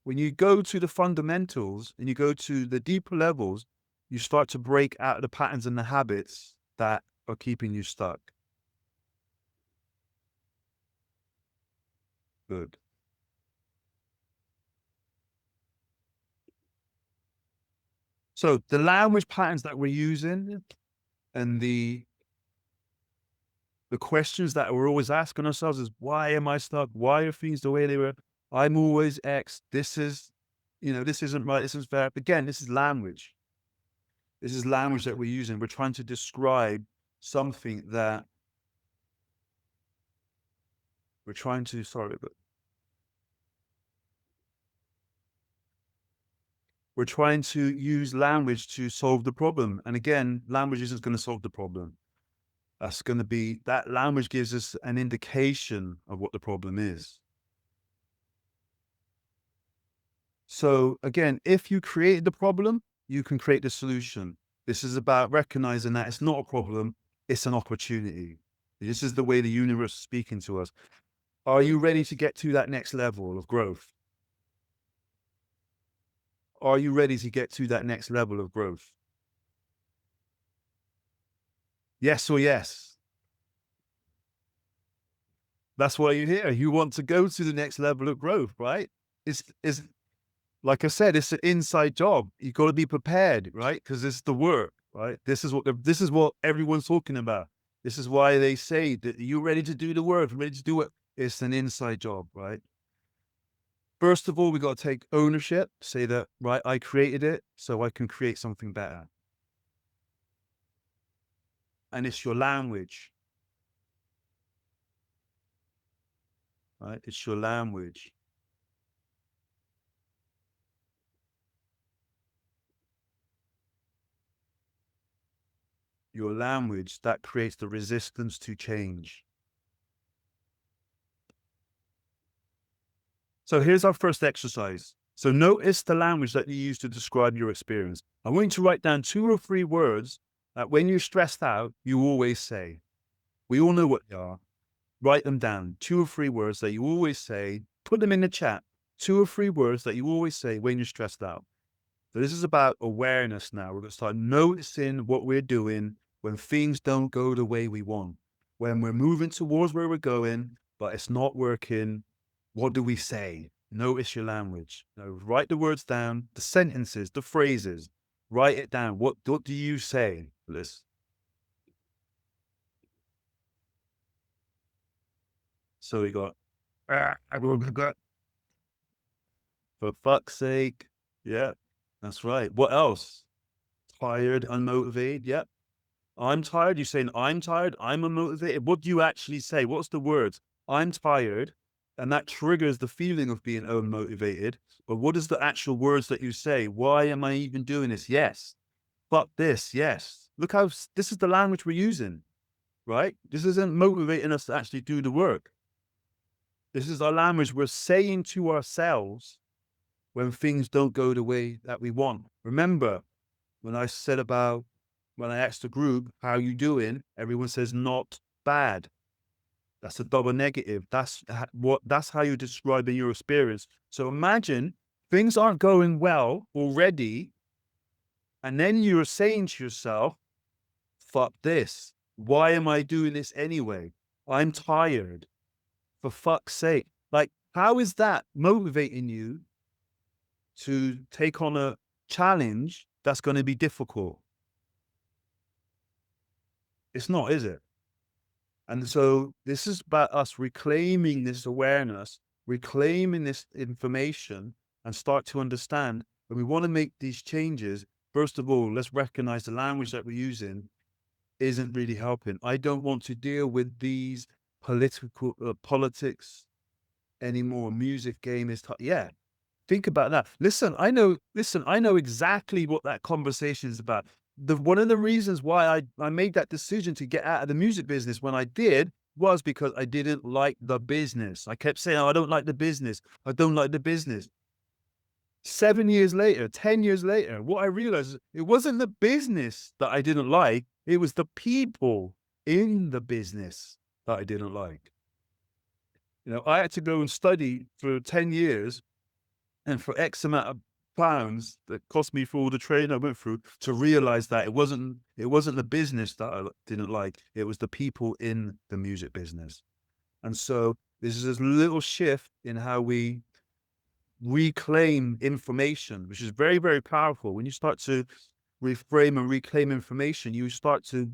When you go to the fundamentals and you go to the deeper levels, you start to break out of the patterns and the habits that are keeping you stuck. Good. So the language patterns that we're using and the questions that we're always asking ourselves is, why am I stuck? Why are things the way they were? I'm always X. This is, this isn't right. This is fair. Again, this is language. This is language that we're using. We're trying to describe something that we're trying to, we're trying to use language to solve the problem. And again, language isn't going to solve the problem. That's going to be, that language gives us an indication of what the problem is. So again, if you create the problem, you can create the solution. This is about recognizing that it's not a problem, it's an opportunity. This is the way the universe is speaking to us. Are you ready to get to that next level of growth? Are you ready to get to that next level of growth? Yes or yes? That's why you're here. You want to go to the next level of growth, right? It's like I said, it's an inside job. You got to be prepared, right? Because it's the work, right? This is what everyone's talking about. This is why they say that you're ready to do the work, ready to do it. It's an inside job, right? First of all, we got to take ownership, say that, right, I created it, so I can create something better. And it's your language, right? It's your language. Your language that creates the resistance to change. So here's our first exercise. So notice the language that you use to describe your experience. I want you to write down 2 or 3 words that when you're stressed out, you always say. We all know what they are. Write them down. 2 or 3 words that you always say. Put them in the chat. 2 or 3 words that you always say when you're stressed out. So this is about awareness now. We're going to start noticing what we're doing when things don't go the way we want. When we're moving towards where we're going, but it's not working, what do we say? Notice your language. Now, write the words down, the sentences, the phrases. Write it down. What do you say, Liz? So we got, for fuck's sake. Yeah, that's right. What else? Tired, unmotivated. Yep. I'm tired. You're saying I'm tired. I'm unmotivated. What do you actually say? What's the words? I'm tired. And that triggers the feeling of being unmotivated. But what is the actual words that you say? Why am I even doing this? Yes. Fuck this. Yes. Look how this is the language we're using, right? This isn't motivating us to actually do the work. This is our language we're saying to ourselves when things don't go the way that we want. Remember, when I asked the group, how you doing? Everyone says not bad. That's a double negative. That's how you're describing your experience. So imagine things aren't going well already. And then you're saying to yourself, fuck this. Why am I doing this anyway? I'm tired. For fuck's sake. Like, how is that motivating you to take on a challenge that's going to be difficult? It's not, is it? And so this is about us reclaiming this awareness, reclaiming this information, and start to understand when we want to make these changes. First of all, let's recognize the language that we're using isn't really helping. I don't want to deal with these politics anymore. Music game is yeah. Think about that. Listen, I know exactly what that conversation is about. One of the reasons why I made that decision to get out of the music business when I did was because I didn't like the business. I kept saying, oh, I don't like the business. I don't like the business. 7 years later, 10 years later, what I realized is it wasn't the business that I didn't like. It was the people in the business that I didn't like. You know, I had to go and study for 10 years and for X amount of pounds that cost me for all the training I went through to realize that it wasn't the business that I didn't like. It was the people in the music business. And so this is this little shift in how we reclaim information, which is very, very powerful. When you start to reframe and reclaim information, you start to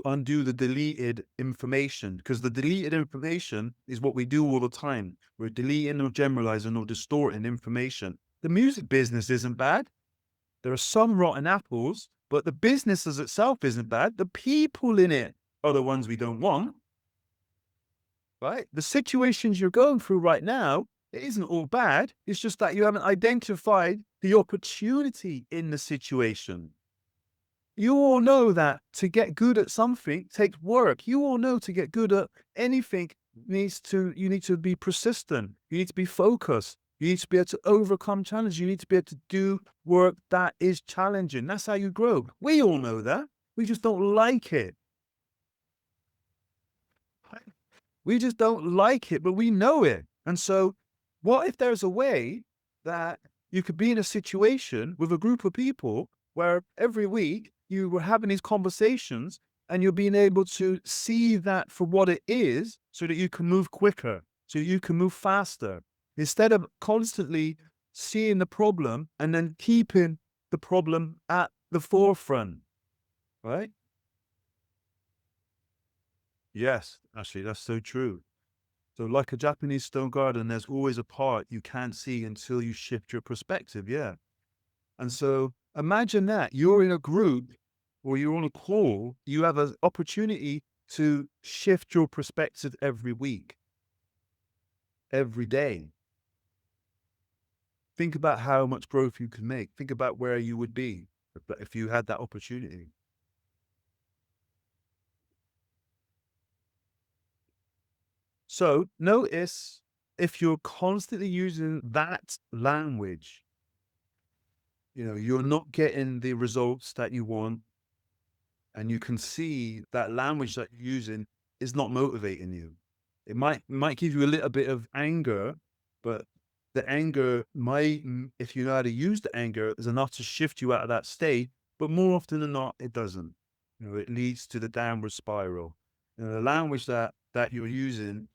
undo the deleted information, because the deleted information is what we do all the time. We're deleting or generalizing or distorting information. The music business isn't bad. There are some rotten apples, but the business as itself isn't bad. The people in it are the ones we don't want, right? The situations you're going through right now, it isn't all bad. It's just that you haven't identified the opportunity in the situation. You all know that to get good at something takes work. You all know to get good at anything you need to be persistent. You need to be focused. You need to be able to overcome challenges. You need to be able to do work that is challenging. That's how you grow. We all know that. We just don't like it. We just don't like it, but we know it. And so what if there's a way that you could be in a situation with a group of people where every week you were having these conversations and you're being able to see that for what it is so that you can move quicker, so you can move faster, instead of constantly seeing the problem and then keeping the problem at the forefront, right? Yes, actually, that's so true. So like a Japanese stone garden, there's always a part you can't see until you shift your perspective. Yeah. And so imagine that you're in a group or you're on a call, you have an opportunity to shift your perspective every week, every day. Think about how much growth you can make. Think about where you would be if you had that opportunity. So notice if you're constantly using that language, you're not getting the results that you want. And you can see that language that you're using is not motivating you. It might give you a little bit of anger, but the anger might, if you know how to use the anger, is enough to shift you out of that state. But more often than not, it doesn't. It leads to the downward spiral. The language that you're using,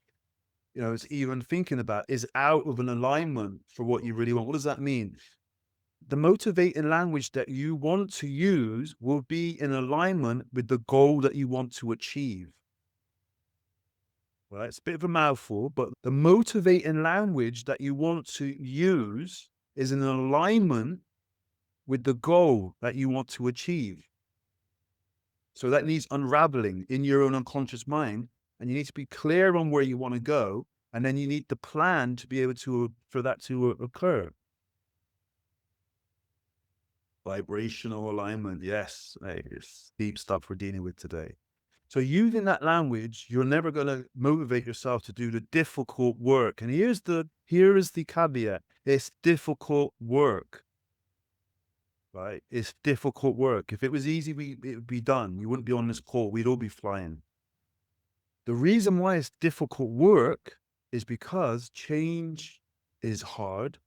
it's even thinking about is out of an alignment for what you really want. What does that mean? The motivating language that you want to use will be in alignment with the goal that you want to achieve. Well, it's a bit of a mouthful, but the motivating language that you want to use is in alignment with the goal that you want to achieve. So that needs unraveling in your own unconscious mind, and you need to be clear on where you want to go, and then you need the plan to be able to, for that to occur. Vibrational alignment. Yes. It's deep stuff we're dealing with today. So using that language, you're never going to motivate yourself to do the difficult work. And here is the caveat. It's difficult work, right? It's difficult work. If it was easy, it would be done. You wouldn't be on this call. We'd all be flying. The reason why it's difficult work is because change is hard.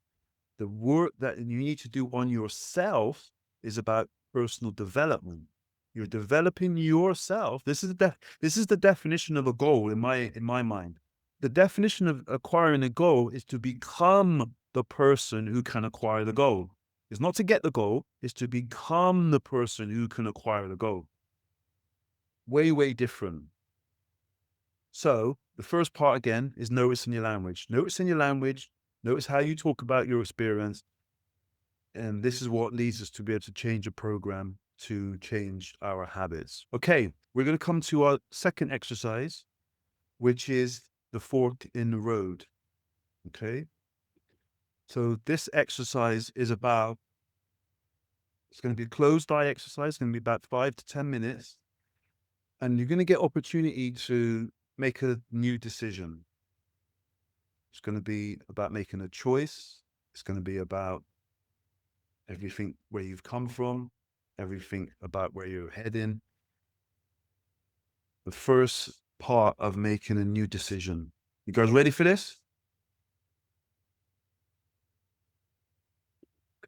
The work that you need to do on yourself is about personal development. You're developing yourself. This is the definition of a goal in my mind. The definition of acquiring a goal is to become the person who can acquire the goal. It's not to get the goal, it's to become the person who can acquire the goal. Way, way different. So the first part again is noticing your language. Noticing your language, notice how you talk about your experience. And this is what leads us to be able to change a program, to change our habits. Okay, we're going to come to our second exercise, which is the fork in the road. Okay. So this exercise is it's going to be a closed eye exercise. It's going to be about 5 to 10 minutes. And you're going to get opportunity to make a new decision. It's going to be about making a choice. It's going to be about everything where you've come from, everything about where you're heading. The first part of making a new decision. You guys ready for this?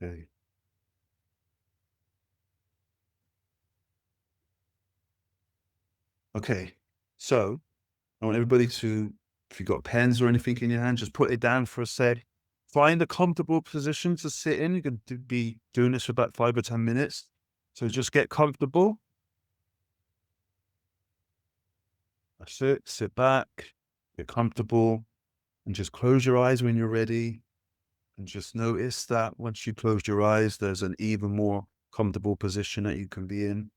Okay. Okay. So I want everybody to, if you've got pens or anything in your hand, just put it down for a sec. Find a comfortable position to sit in. You can be doing this for about 5 or 10 minutes. So just get comfortable. That's it. Sit back, get comfortable, and just close your eyes when you're ready. And just notice that once you close your eyes, there's an even more comfortable position that you can be in.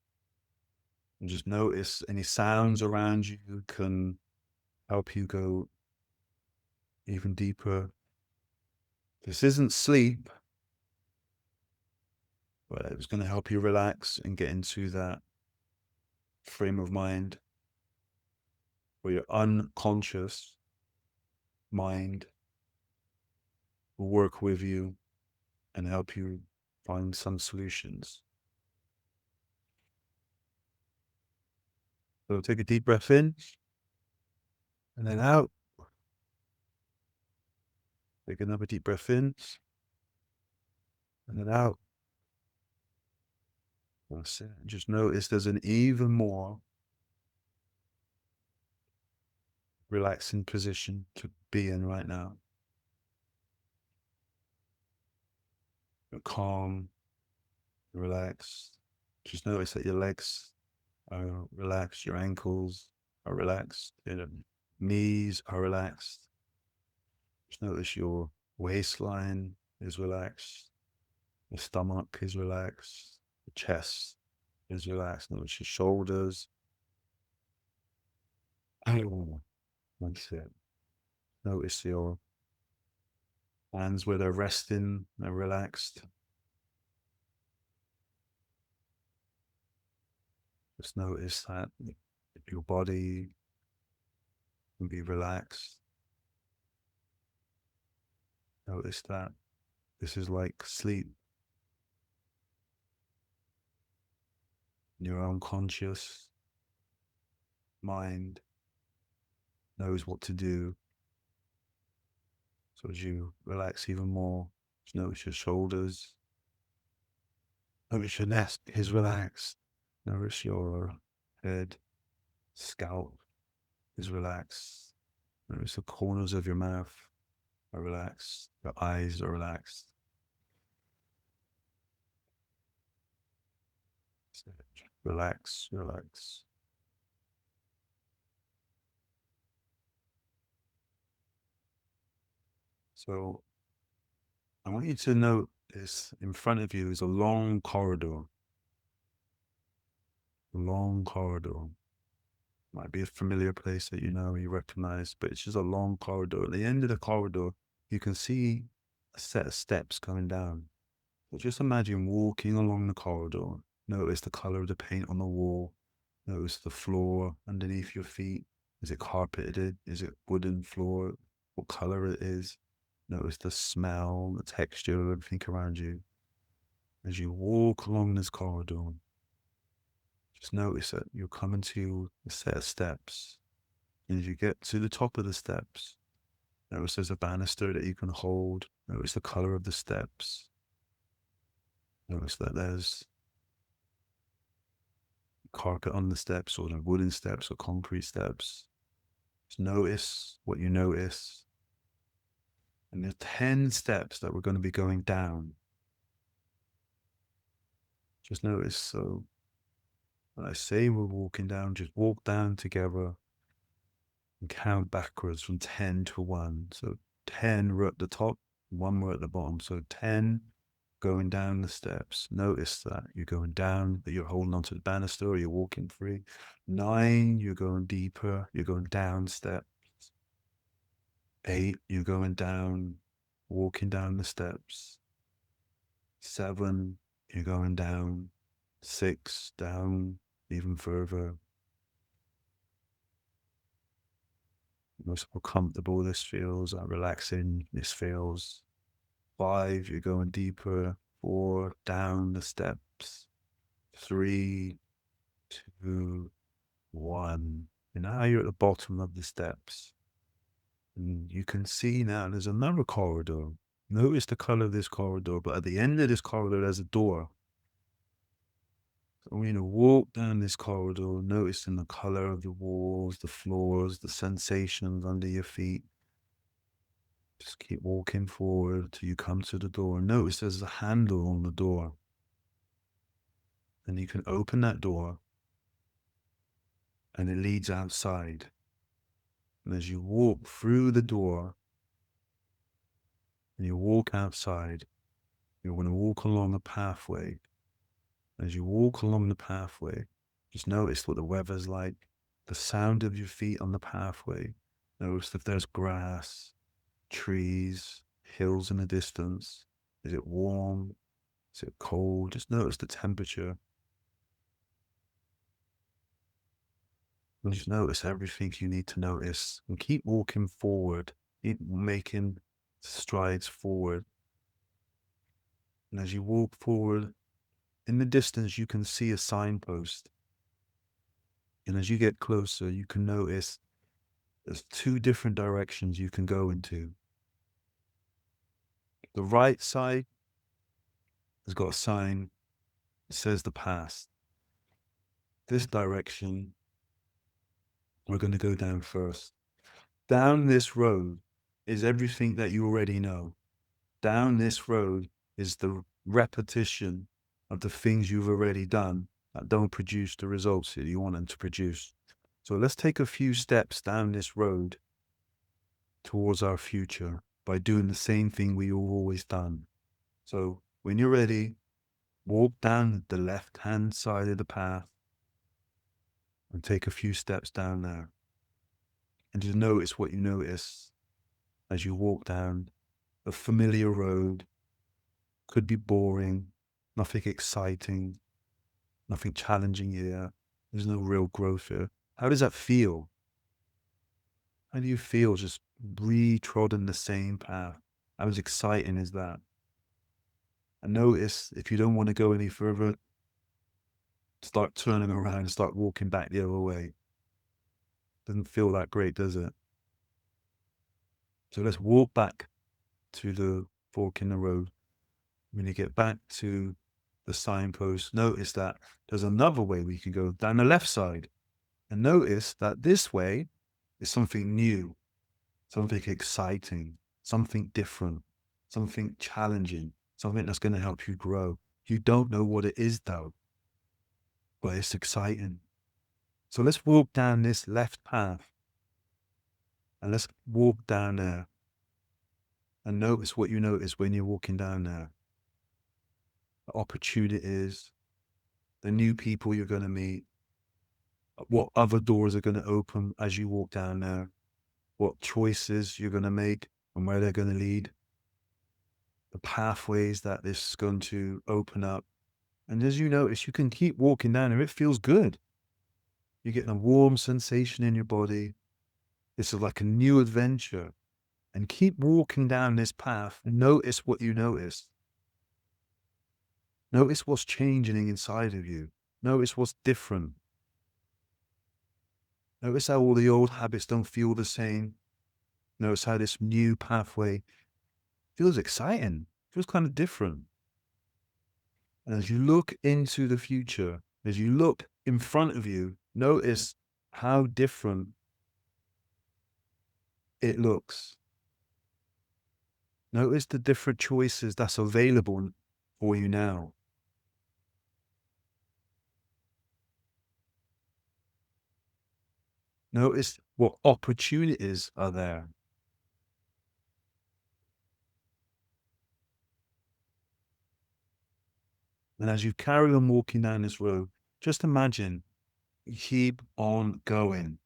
And just notice any sounds around you can help you go even deeper. This isn't sleep, but it's going to help you relax and get into that frame of mind where your unconscious mind will work with you and help you find some solutions. So take a deep breath in and then out. Take another deep breath in and then out. That's it. Just notice there's an even more relaxing position to be in right now. You're calm, you're relaxed. Just notice that your legs are relaxed, your ankles are relaxed, your knees are relaxed. Just notice your waistline is relaxed, your stomach is relaxed, the chest is relaxed. Notice your shoulders. Oh, that's it. Notice your hands where they're resting, they're relaxed. Just notice that your body can be relaxed. Notice that this is like sleep. Your unconscious mind knows what to do. So as you relax even more, just notice your shoulders. Notice your neck is relaxed. Notice your head, scalp is relaxed. Notice the corners of your mouth are relaxed. Your eyes are relaxed. Relax, relax. So I want you to note this. In front of you is a long corridor. A long corridor. Might be a familiar place that you know, you recognize, but it's just a long corridor. At the end of the corridor, you can see a set of steps coming down. So just imagine walking along the corridor. Notice the color of the paint on the wall. Notice the floor underneath your feet. Is it carpeted? Is it wooden floor? What color it is? Notice the smell, the texture of everything around you. As you walk along this corridor, just notice that you're coming to a set of steps. And as you get to the top of the steps, notice there's a banister that you can hold. Notice the color of the steps. Notice that there's carpet on the steps, or the wooden steps or concrete steps. Just notice what you notice. And there's 10 steps that we're going to be going down. Just notice. So when I say we're walking down, just walk down together and count backwards from 10 to 1. So 10 we're at the top, 1 we're at the bottom. So 10 going down the steps. Notice that you're going down, that you're holding onto the banister, or you're walking free. 9, you're going deeper, you're going down steps. 8, you're going down, walking down the steps. 7, you're going down. 6, down even further. Most more comfortable this feels, relaxing this feels. 5, you're going deeper. 4, down the steps. 3, 2, 1. And now you're at the bottom of the steps. And you can see now there's another corridor. Notice the color of this corridor, but at the end of this corridor, there's a door. So we're going to walk down this corridor, noticing the color of the walls, the floors, the sensations under your feet. Just keep walking forward till you come to the door. Notice there's a handle on the door. And you can open that door and it leads outside. And as you walk through the door, and you walk outside. You want to walk along a pathway. As you walk along the pathway, just notice what the weather's like, the sound of your feet on the pathway. Notice if there's grass, trees, hills in the distance. Is it warm? Is it cold? Just notice the temperature. And just notice everything you need to notice. And keep walking forward. Keep making strides forward. And as you walk forward, in the distance, you can see a signpost. And as you get closer, you can notice there's two different directions you can go into. The right side has got a sign that says the past. This direction, we're going to go down first. Down this road is everything that you already know. Down this road is the repetition of the things you've already done that don't produce the results that you want them to produce. So let's take a few steps down this road towards our future by doing the same thing we've always done. So when you're ready, walk down the left-hand side of the path and take a few steps down there. And just notice what you notice as you walk down a familiar road. Could be boring, nothing exciting, nothing challenging here. There's no real growth here. How does that feel? How do you feel just retrodden the same path? How exciting is that? And notice if you don't want to go any further, start turning around and start walking back the other way. Doesn't feel that great, does it? So let's walk back to the fork in the road. When you get back to the signpost, notice that there's another way we can go down the left side. And notice that this way is something new, something exciting, something different, something challenging, something that's going to help you grow. You don't know what it is though, but it's exciting. So let's walk down this left path and let's walk down there and notice what you notice when you're walking down there. The opportunities, the new people you're going to meet, what other doors are going to open as you walk down there, what choices you're going to make and where they're going to lead, the pathways that this is going to open up. And as you notice, you can keep walking down there. It feels good. You're getting a warm sensation in your body. This is like a new adventure. And keep walking down this path and notice what you notice. Notice what's changing inside of you. Notice what's different. Notice how all the old habits don't feel the same. Notice how this new pathway feels exciting, feels kind of different. And as you look into the future, as you look in front of you, notice how different it looks. Notice the different choices that's available for you now. Notice what opportunities are there. And as you carry on walking down this road, just imagine you keep on going.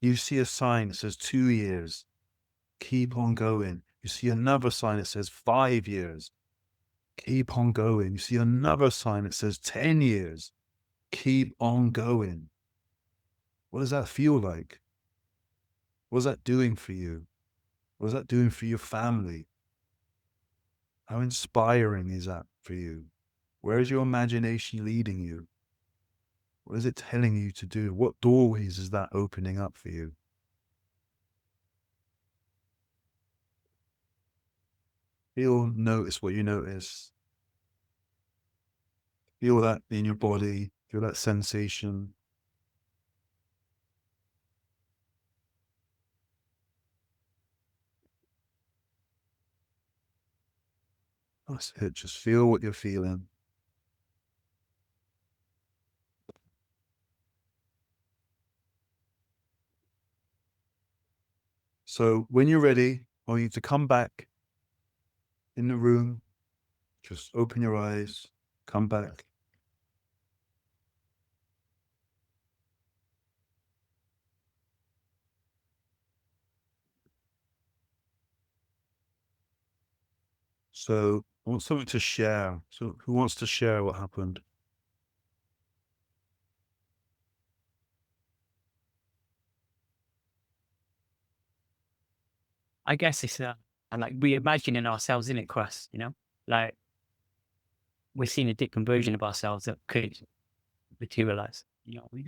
You see a sign that says 2 years. Keep on going. You see another sign that says 5 years. Keep on going. You see another sign that says 10 years. Keep on going. What does that feel like? What's that doing for you? What's that doing for your family? How inspiring is that for you? Where is your imagination leading you? What is it telling you to do? What doorways is that opening up for you? Notice what you notice. Feel that in your body. Feel that sensation. That's it. Just feel what you're feeling. So when you're ready, I want you to come back in the room. Just open your eyes, come back. So I want someone to share. So who wants to share what happened? I guess it's and like reimagining ourselves in it, Krust, like we're seeing a different version of ourselves that could materialize.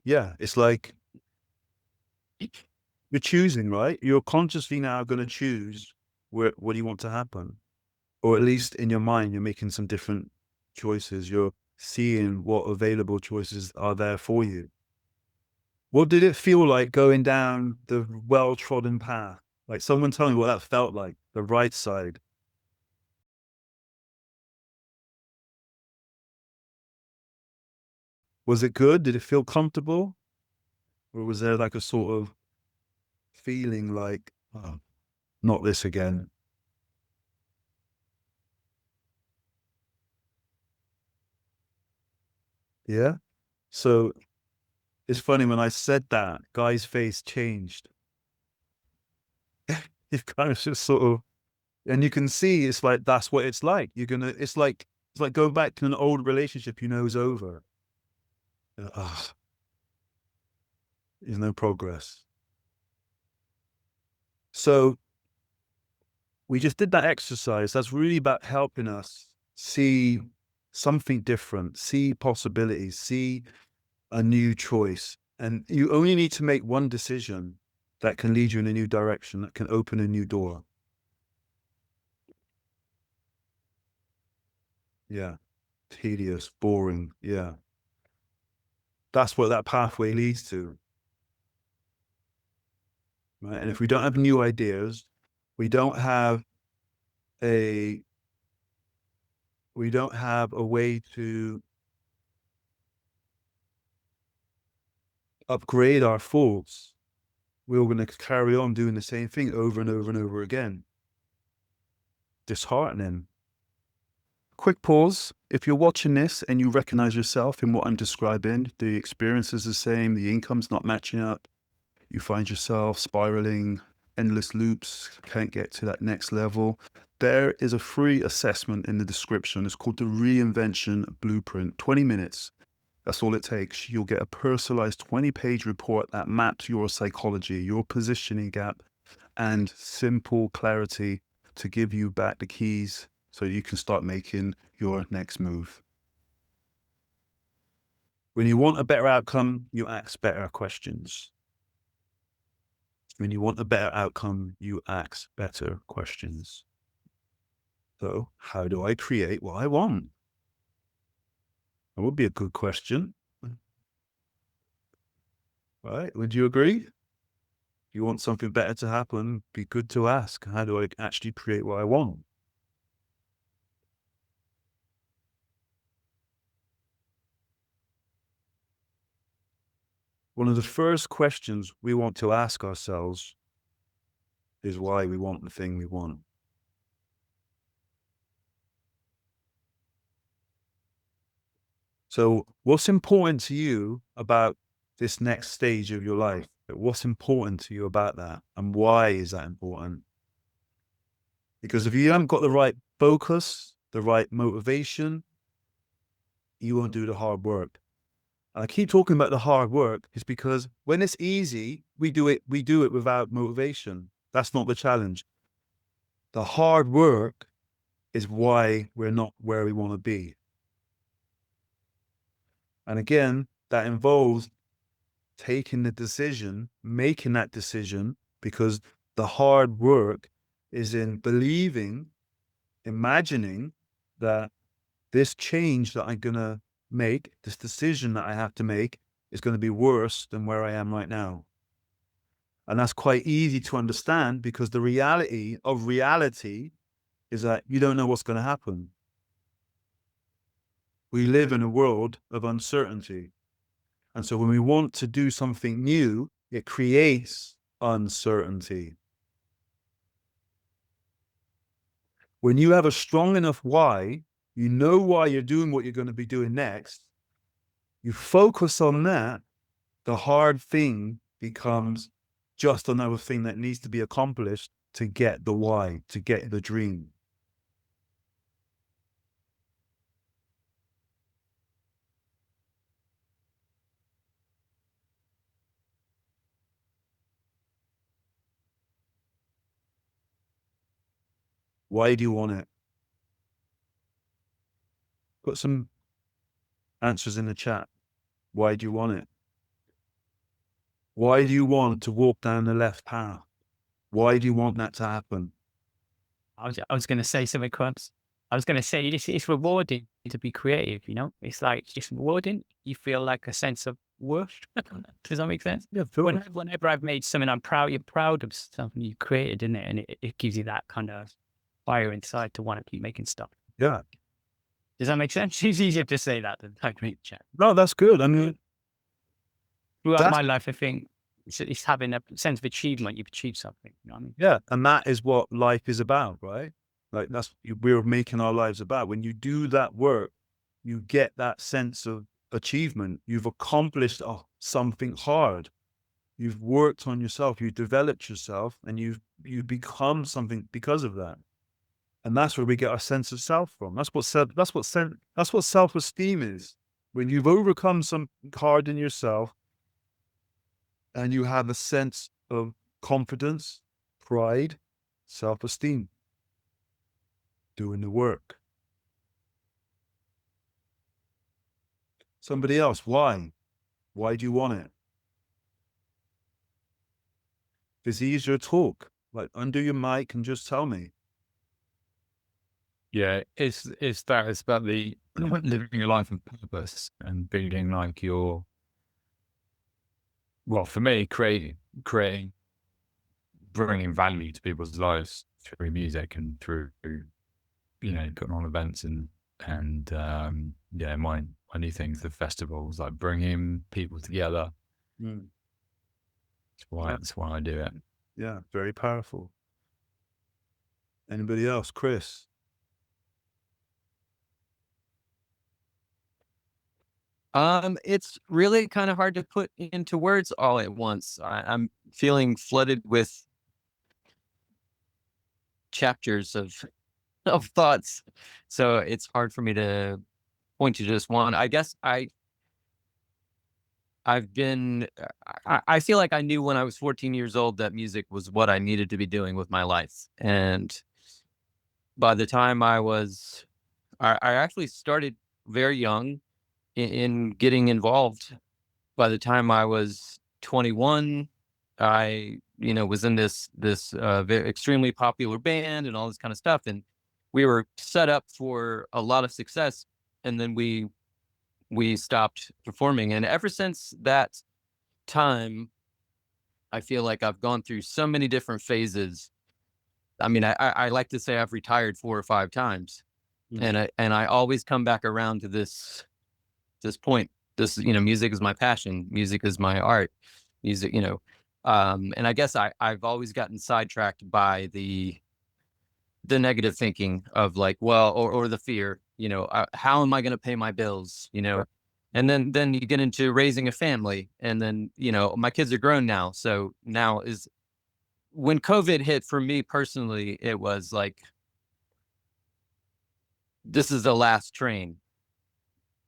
Yeah, it's like you're choosing, right? You're consciously now going to choose what do you want to happen, or at least in your mind, you're making some different choices. You're seeing what available choices are there for you. What did it feel like going down the well-trodden path? Like, someone tell me what that felt like, the right side. Was it good? Did it feel comfortable? Or was there like a sort of feeling like, oh, not this again? Yeah. So it's funny, when I said that, Guy's face changed. You've kind of just sort of, and you can see it's like, that's what it's like. It's like going back to an old relationship you know is over. Ah, there's no progress. So we just did that exercise. That's really about helping us see something different, see possibilities, see a new choice. And you only need to make one decision that can lead you in a new direction, that can open a new door. Yeah. Tedious, boring. Yeah. That's what that pathway leads to. Right. And if we don't have new ideas, we don't have a we don't have a way to upgrade our thoughts, we're going to carry on doing the same thing over and over and over again. Disheartening. Quick pause. If you're watching this and you recognize yourself in what I'm describing, the experience is the same, the income's not matching up, you find yourself spiraling, endless loops, can't get to that next level, there is a free assessment in the description. It's called the Reinvention Blueprint. 20 minutes. That's all it takes. You'll get a personalized 20-page report that maps your psychology, your positioning gap, and simple clarity to give you back the keys so you can start making your next move. When you want a better outcome, you ask better questions. When you want a better outcome, you ask better questions. So, how do I create what I want? That would be a good question. Right? Would you agree? If you want something better to happen, be good to ask, how do I actually create what I want? One of the first questions we want to ask ourselves is why we want the thing we want. So what's important to you about this next stage of your life? What's important to you about that? And why is that important? Because if you haven't got the right focus, the right motivation, you won't do the hard work. And I keep talking about the hard work is because when it's easy, we do it without motivation. That's not the challenge. The hard work is why we're not where we want to be. And again, that involves taking the decision, making that decision, because the hard work is in believing, imagining that this change that I'm going to make, this decision that I have to make, is going to be worse than where I am right now. And that's quite easy to understand because the reality of reality is that you don't know what's going to happen. We live in a world of uncertainty. And so when we want to do something new, it creates uncertainty. When you have a strong enough why, you know why you're doing what you're going to be doing next. You focus on that. The hard thing becomes just another thing that needs to be accomplished to get the why, to get the dream. Why do you want it? Put some answers in the chat. Why do you want it? Why do you want to walk down the left path? Why do you want that to happen? I was going to say something, Krust. I was going to say it's rewarding to be creative, you know? It's like, it's rewarding. You feel like a sense of worth. Does that make sense? Yeah, Whenever I've made something, you're proud of something you created, isn't it? And it gives you that kind of fire inside to want to keep making stuff. Yeah. Does that make sense? It's easier to say that than type in chat. No, that's good. I mean, Throughout my life, I think it's having a sense of achievement. You've achieved something. You know what I mean? yeah. And that is what life is about, right? Like that's we're making our lives about. When you do that work, you get that sense of achievement. You've accomplished something hard. You've worked on yourself. You've developed yourself, and you've become something because of that. And that's where we get our sense of self from. That's what self-esteem is. When you've overcome something hard in yourself, and you have a sense of confidence, pride, self-esteem, doing the work. Somebody else, why? Why do you want it? If it's easier to talk, like undo your mic and just tell me. Yeah, it's about the living your life of purpose and feeling like you're, well, for me, creating, bringing value to people's lives through music and through, putting on events and yeah, my new things, the festivals, like bringing people together. That's why I do it. Yeah, very powerful. Anybody else? Chris? It's really kind of hard to put into words all at once. I'm feeling flooded with chapters of thoughts, so it's hard for me to point to just one. I guess I've been, I feel like I knew when I was 14 years old that music was what I needed to be doing with my life. And by the time I actually started very young in getting involved. By the time I was 21, I, was in this very extremely popular band and all this kind of stuff. And we were set up for a lot of success. And then we stopped performing. And ever since that time, I feel like I've gone through so many different phases. I mean, I like to say I've retired 4 or 5 times, and I always come back around to this point. This, music is my passion. Music is my art. Music, and I guess I've always gotten sidetracked by the negative thinking of like, well, or the fear, how am I going to pay my bills, and then you get into raising a family, and then, my kids are grown now. So now is when COVID hit for me personally, it was like, this is the last train.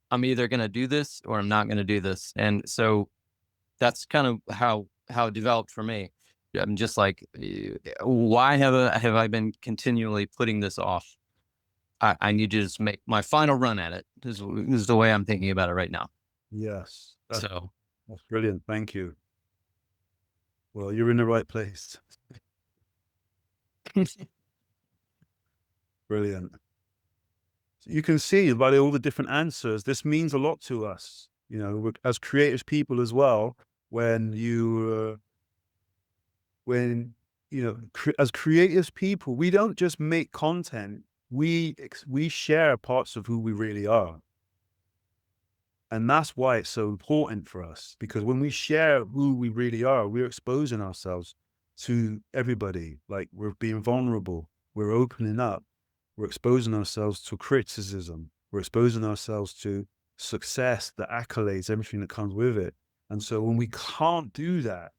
I'm either going to do this or I'm not going to do this. And so that's kind of how it developed for me. I'm just like, why have I been continually putting this off? I need to just make my final run at it. This is the way I'm thinking about it right now. Yes. That's brilliant. Thank you. Well, you're in the right place. Brilliant. You can see by all the different answers, this means a lot to us, as creative people as well. As creative people, we don't just make content, we share parts of who we really are. And that's why it's so important for us, because when we share who we really are, we're exposing ourselves to everybody. Like, we're being vulnerable, we're opening up, We're exposing ourselves to criticism. We're exposing ourselves to success, the accolades, everything that comes with it. And so when we can't do that,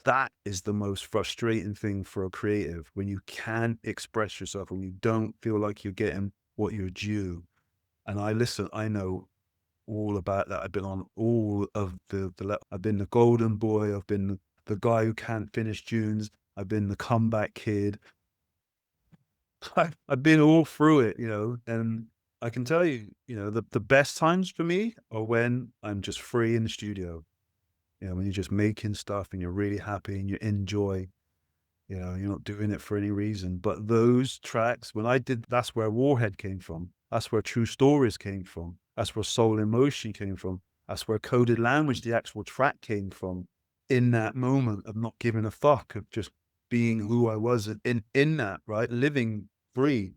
that is the most frustrating thing for a creative, when you can't express yourself, when you don't feel like you're getting what you're due. And I know all about that. I've been on all of I've been the golden boy. I've been the guy who can't finish tunes. I've been the comeback kid. I've been all through it, and I can tell you, the best times for me are when I'm just free in the studio, when you're just making stuff and you're really happy and you enjoy, you're not doing it for any reason. But those tracks, when I did, that's where Warhead came from. That's where True Stories came from. That's where Soul in Motion came from. That's where Coded Language, the actual track, came from. In that moment of not giving a fuck, of just being who I was in that, right? Living free.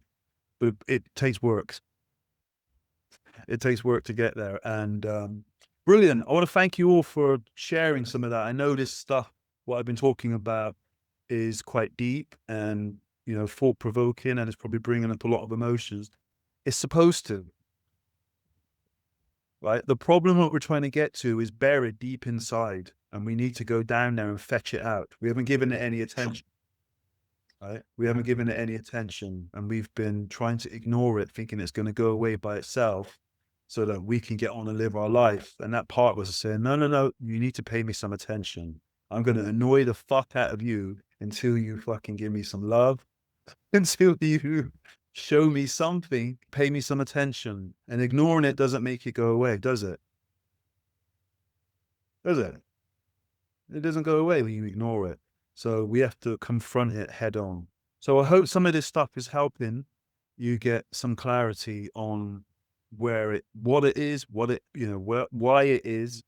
But it takes work. It takes work to get there. And brilliant. I want to thank you all for sharing some of that. I know this stuff, what I've been talking about, is quite deep and, thought-provoking, and it's probably bringing up a lot of emotions. It's supposed to, right? The problem what we're trying to get to is buried deep inside, and we need to go down there and fetch it out. We haven't given it any attention, right? We haven't given it any attention, and we've been trying to ignore it, thinking it's going to go away by itself so that we can get on and live our life. And that part was saying, no, you need to pay me some attention. I'm going to annoy the fuck out of you until you fucking give me some love, until you show me something, pay me some attention. And ignoring it doesn't make it go away, does it? Does it? It doesn't go away when you ignore it. So we have to confront it head on. So I hope some of this stuff is helping you get some clarity on what it is, why it is,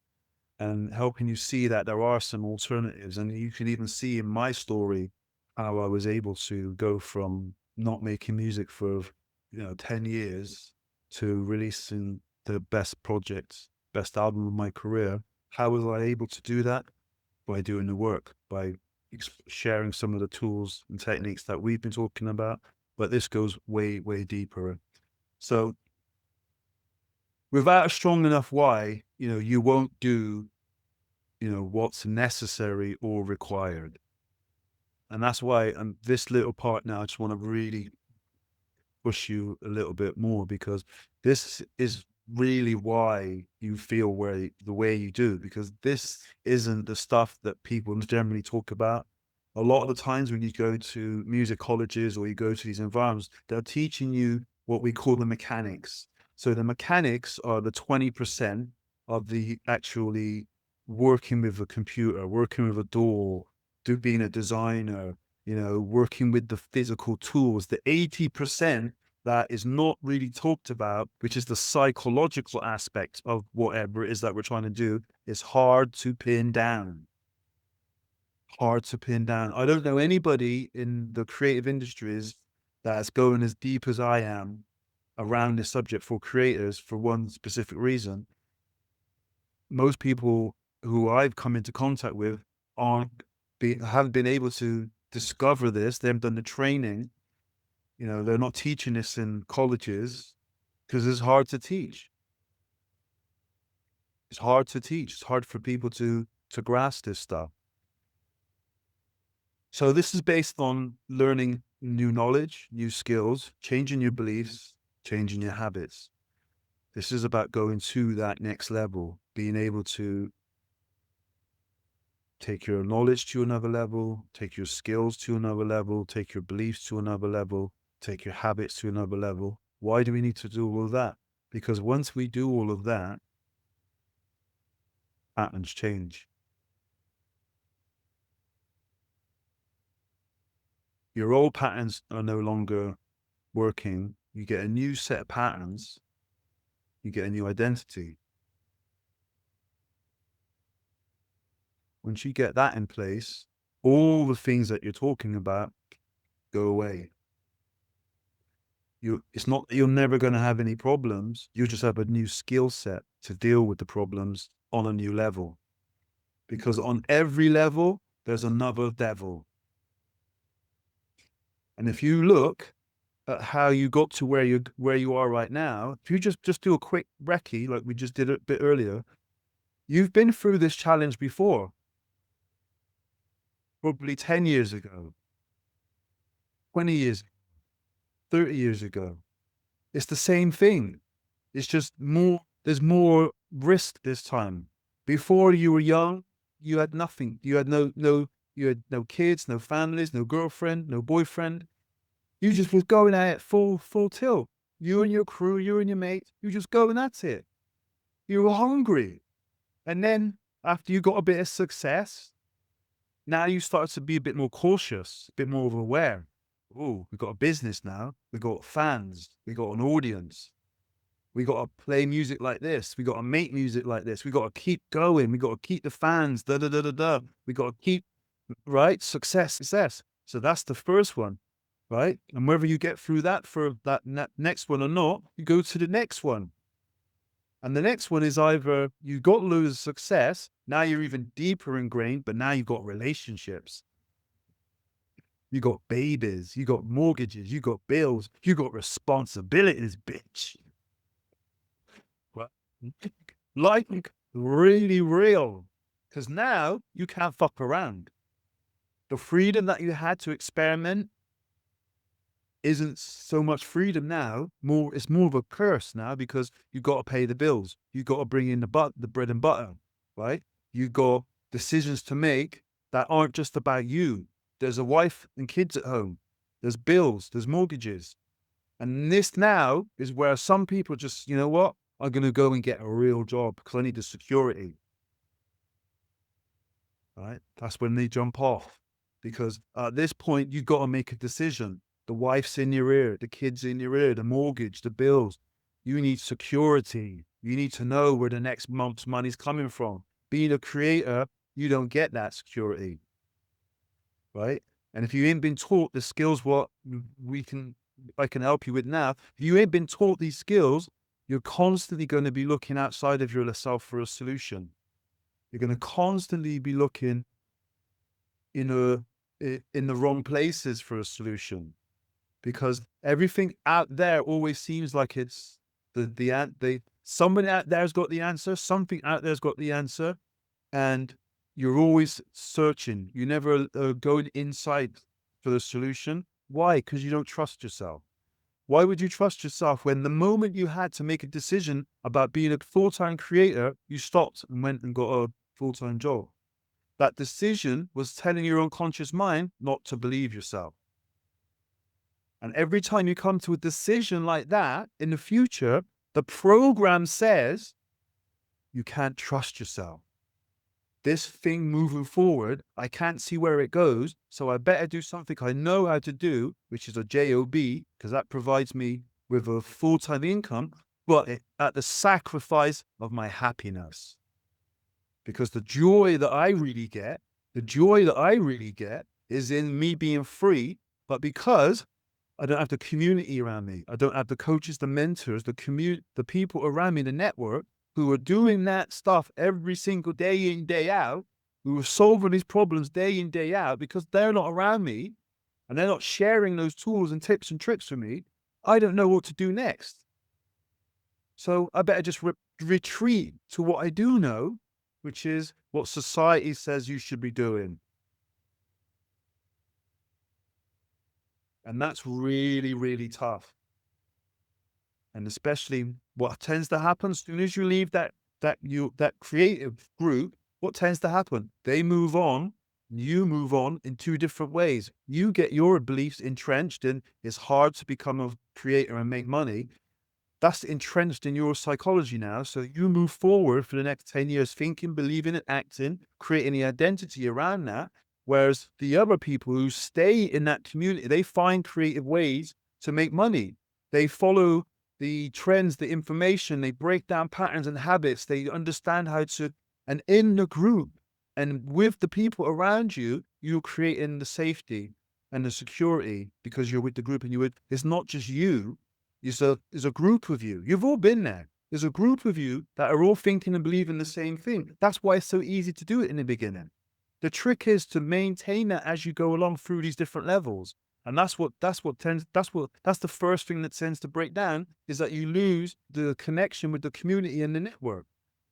and helping you see that there are some alternatives. And you can even see in my story how I was able to go from not making music for 10 years to releasing the best project, best album of my career. How was I able to do that? By doing the work, by sharing some of the tools and techniques that we've been talking about. But this goes way, way deeper. So without a strong enough why, you won't do, what's necessary or required. And that's why this little part now, I just want to really push you a little bit more, because this is really why you feel the way you do, because this isn't the stuff that people generally talk about. A lot of the times when you go to music colleges or you go to these environments, they're teaching you what we call the mechanics. So the mechanics are the 20% of the actually working with a computer, working with a DAW, being a designer, working with the physical tools. The 80% that is not really talked about, which is the psychological aspect of whatever it is that we're trying to do, is hard to pin down. Hard to pin down. I don't know anybody in the creative industries that's going as deep as I am around this subject for creators, for one specific reason. Most people who I've come into contact with haven't been able to discover this. They haven't done the training. They're not teaching this in colleges because it's hard to teach. It's hard to teach. It's hard for people to grasp this stuff. So this is based on learning new knowledge, new skills, changing your beliefs, changing your habits. This is about going to that next level, being able to take your knowledge to another level, take your skills to another level, take your beliefs to another level, take your habits to another level. Why do we need to do all of that? Because once we do all of that, patterns change. Your old patterns are no longer working. You get a new set of patterns. You get a new identity. Once you get that in place, all the things that you're talking about go away. It's not that you're never going to have any problems. You just have a new skill set to deal with the problems on a new level. Because on every level, there's another devil. And if you look, at how you got to where you are right now, if you just do a quick recce, like we just did a bit earlier, you've been through this challenge before, probably 10 years ago, 20 years, 30 years ago. It's the same thing. It's just there's more risk this time. Before you were young, you had nothing. You had you had no kids, no families, no girlfriend, no boyfriend. You just was going at it full tilt. You and your crew, you and your mate, you just going at it. You were hungry. And then after you got a bit of success, now you start to be a bit more cautious, a bit more aware. Oh, we've got a business now. We've got fans. We've got an audience. We got to play music like this. We got to make music like this. We got to keep going. We got to keep the fans. Da da da da da. We got to keep success. So that's the first one, right? And whether you get through that for that next one or not, you go to the next one. And the next one is either you got loads of success. Now you're even deeper ingrained, but now you've got relationships. You got babies. You got mortgages. You got bills. You got responsibilities, bitch. Like really real, because now you can't fuck around. The freedom that you had to experiment isn't so much freedom now. It's more of a curse now, because you got to pay the bills. You got to bring in the bread and butter, right? You got decisions to make that aren't just about you. There's a wife and kids at home. There's bills. There's mortgages, and this now is where some people just, you know what? I'm going to go and get a real job because I need the security. Right? That's when they jump off, because at this point, you've got to make a decision. The wife's in your ear, the kid's in your ear, the mortgage, the bills. You need security. You need to know where the next month's money's coming from. Being a creator, you don't get that security. Right? And if you ain't been taught the skills, I can help you with now. If you ain't been taught these skills, you're constantly going to be looking outside of yourself for a solution. You're going to constantly be looking in the wrong places for a solution, because everything out there always seems like it's someone out there's got the answer, something out there's got the answer, and you're always searching. You never going inside for the solution. Why? Because you don't trust yourself. Why would you trust yourself when the moment you had to make a decision about being a full-time creator, you stopped and went and got a full-time job? That decision was telling your unconscious mind not to believe yourself. And every time you come to a decision like that in the future, the program says you can't trust yourself. This thing moving forward, I can't see where it goes, so I better do something I know how to do, which is a job, because that provides me with a full-time income, but at the sacrifice of my happiness. Because the joy that I really get is in me being free, but because I don't have the community around me, I don't have the coaches, the mentors, the people around me, the network, who are doing that stuff every single day in, day out, who are solving these problems day in, day out, because they're not around me and they're not sharing those tools and tips and tricks with me, I don't know what to do next. So I better just retreat to what I do know, which is what society says you should be doing. And that's really, really tough. And especially what tends to happen as soon as you leave that creative group, what tends to happen? They move on, you move on in two different ways. You get your beliefs entrenched in it's hard to become a creator and make money. That's entrenched in your psychology now. So you move forward for the next 10 years thinking, believing it, acting, creating the identity around that. Whereas the other people who stay in that community, they find creative ways to make money. They follow the trends, the information, they break down patterns and habits, they understand how to, and in the group and with the people around you, you're creating the safety and the security because you're with the group, and it's not just you, it's a group of you. You've all been there. There's a group of you that are all thinking and believing the same thing. That's why it's so easy to do it in the beginning. The trick is to maintain that as you go along through these different levels. And that's the first thing that tends to break down, is that you lose the connection with the community and the network.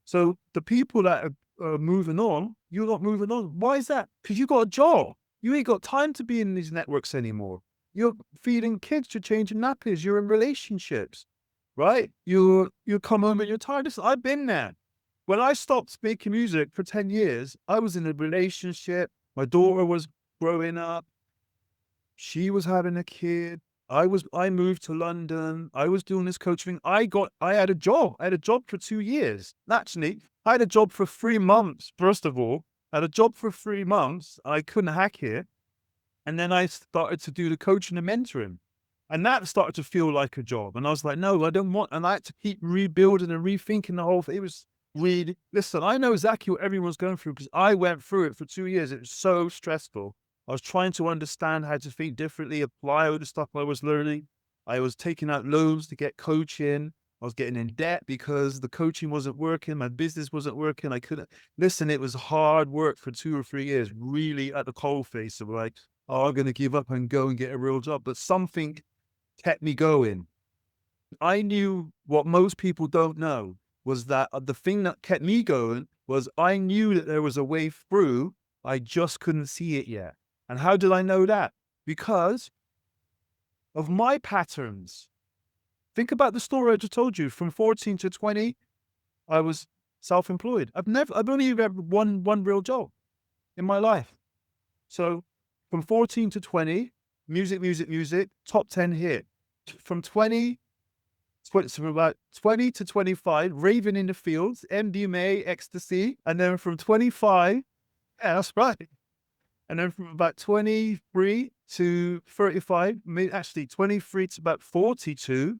So the people that are moving on, you're not moving on. Why is that? Because you got a job. You ain't got time to be in these networks anymore. You're feeding kids, you're changing nappies, you're in relationships, right? You come home and you're tired. Listen, I've been there. When I stopped making music for 10 years, I was in a relationship. My daughter was growing up. She was having a kid. I moved to London. I was doing this coaching. I had a job. I had a job for 2 years. Actually, I had a job for 3 months. First of all, I had a job for 3 months. I couldn't hack it. And then I started to do the coaching and mentoring. And that started to feel like a job. And I was like, no, I don't want, and I had to keep rebuilding and rethinking the whole thing. It was really, listen, I know exactly what everyone's going through, because I went through it for 2 years. It was so stressful. I was trying to understand how to think differently, apply all the stuff I was learning. I was taking out loans to get coaching. I was getting in debt because the coaching wasn't working. My business wasn't working. I couldn't listen. It was hard work for 2 or 3 years, really at the coal face of like, oh, I'm going to give up and go and get a real job. But something kept me going. I knew what most people don't know was that the thing that kept me going was I knew that there was a way through. I just couldn't see it yet. And how did I know that? Because of my patterns. Think about the story I just told you. From 14 to 20, I was self-employed. I've only ever had one real job in my life. So from 14 to 20, music, top 10 hit. From about 20 to 25, raving in the fields, MDMA, ecstasy. And then from 25, yeah, that's right. And then from about 23 to 35, actually 23 to about 42,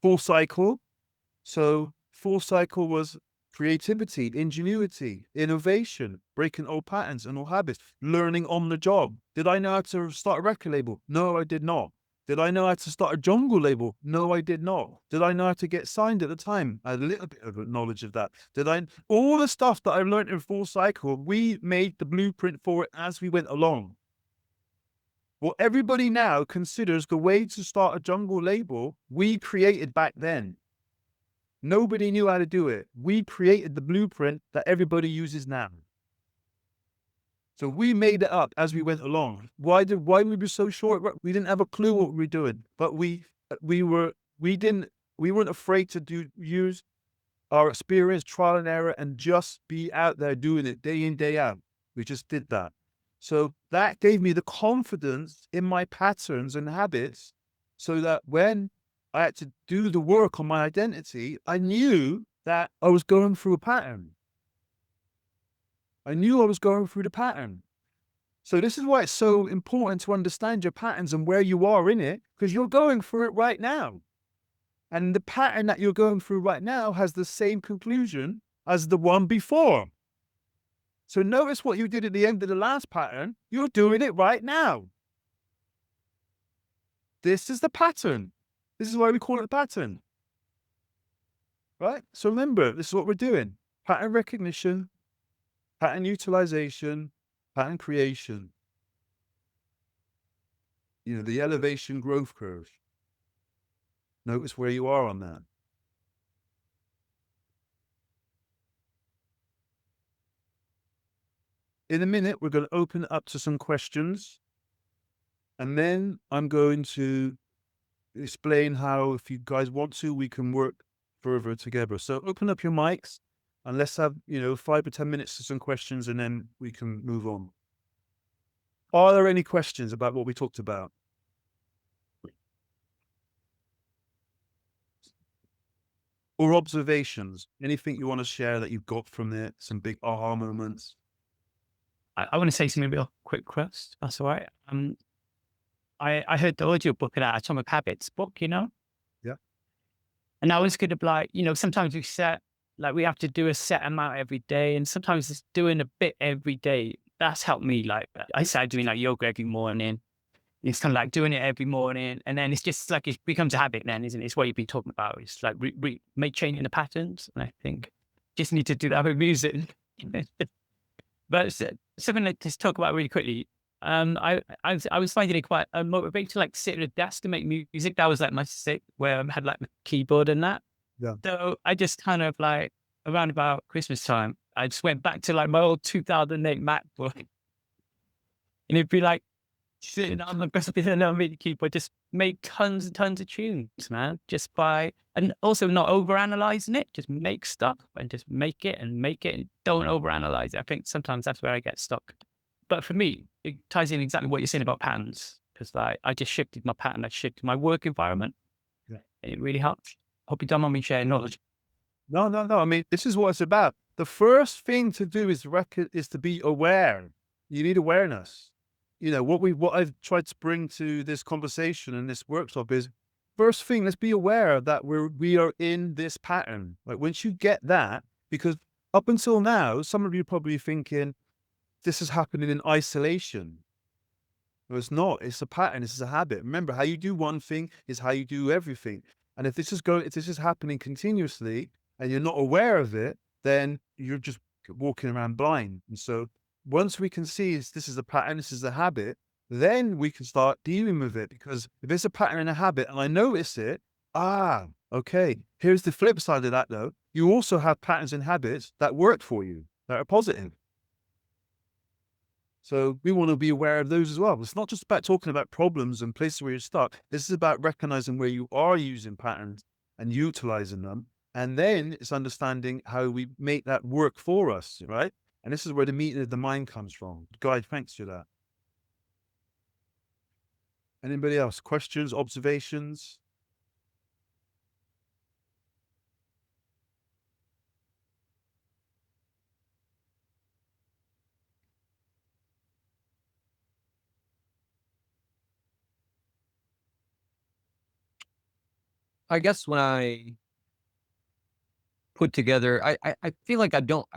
full cycle. So full cycle was creativity, ingenuity, innovation, breaking old patterns and old habits, learning on the job. Did I know how to start a record label? No, I did not. Did I know how to start a jungle label? No, I did not. Did I know how to get signed at the time? I had a little bit of knowledge of that. All the stuff that I learned in full cycle, we made the blueprint for it as we went along. What everybody now considers the way to start a jungle label, we created back then. Nobody knew how to do it. We created the blueprint that everybody uses now. So we made it up as we went along. Why we were so short? We didn't have a clue what we were doing, but we weren't afraid to use our experience, trial and error, and just be out there doing it day in, day out. We just did that. So that gave me the confidence in my patterns and habits, so that when I had to do the work on my identity, I knew that I was going through a pattern. I knew I was going through the pattern. So this is why it's so important to understand your patterns and where you are in it, because you're going through it right now. And the pattern that you're going through right now has the same conclusion as the one before. So notice what you did at the end of the last pattern. You're doing it right now. This is the pattern. This is why we call it a pattern. Right? So remember, this is what we're doing. Pattern recognition, pattern utilization, pattern creation. The elevation growth curve. Notice where you are on that. In a minute, we're going to open it up to some questions. And then I'm going to explain how, if you guys want to, we can work further together. So open up your mics and let's have, 5 or 10 minutes for some questions, and then we can move on. Are there any questions about what we talked about? Or observations? Anything you want to share that you've got from it? Some big aha moments? I want to say something real quick, Krust. That's all right. I heard the audio book of that Atomic Habits book, Yeah. And I was going to be like, sometimes we have to do a set amount every day, and sometimes it's doing a bit every day. That's helped me. Like I started doing like yoga every morning. It's kind of like doing it every morning, and then it's just like it becomes a habit. Then, isn't it? It's what you've been talking about. It's like changing the patterns, and I think just need to do that with music. But something like just talk about really quickly. I was finding it quite motivating to like sit at a desk and make music. That was like my sit where I had like my keyboard and that. Yeah. So I just kind of like around about Christmas time, I just went back to like my old 2008 MacBook, and it'd be like sitting on the MIDI keyboard, just make tons and tons of tunes, man. Just by, and also not over analyzing it, just make stuff and just make it and don't over analyze it. I think sometimes that's where I get stuck. But for me, it ties in exactly what you're saying about patterns, because like I just shifted my pattern, I shifted my work environment. Yeah. And it really helped. Hope you don't mind me sharing knowledge. No. I mean, this is what it's about. The first thing to do is to be aware. You need awareness. You know, what I've tried to bring to this conversation and this workshop is, first thing, let's be aware that we are in this pattern. Like once you get that, because up until now, some of you are probably thinking this is happening in isolation. No, it's not. It's a pattern. This is a habit. Remember, how you do one thing is how you do everything. And if this is happening continuously and you're not aware of it, then you're just walking around blind. And so once we can see this is a pattern, this is a habit, then we can start dealing with it. Because if it's a pattern and a habit and I notice it, okay, here's the flip side of that though. You also have patterns and habits that work for you, that are positive. So we want to be aware of those as well. It's not just about talking about problems and places where you're stuck. This is about recognizing where you are using patterns and utilizing them. And then it's understanding how we make that work for us, right? And this is where the meeting of the mind comes from. Guy, thanks for that. Anybody else? Questions, observations? I guess when I put together, I feel like I don't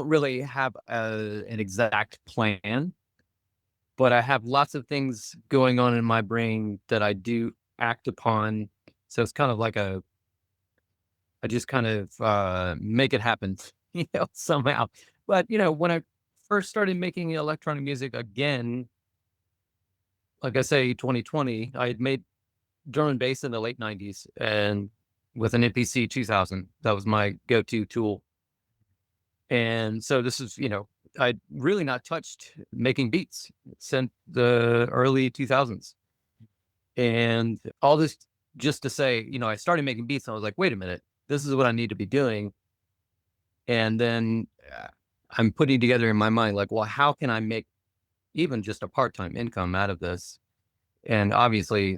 really have an exact plan, but I have lots of things going on in my brain that I do act upon. So it's kind of like I just kind of make it happen, somehow. But when I first started making electronic music again, like I say, 2020, I had made drum and bass in the late 90s, and with an MPC 2000, that was my go-to tool. And so this is, I'd really not touched making beats since the early 2000s. And all this just to say, I started making beats and I was like, wait a minute, this is what I need to be doing. And then I'm putting together in my mind, like, well, how can I make even just a part-time income out of this? And obviously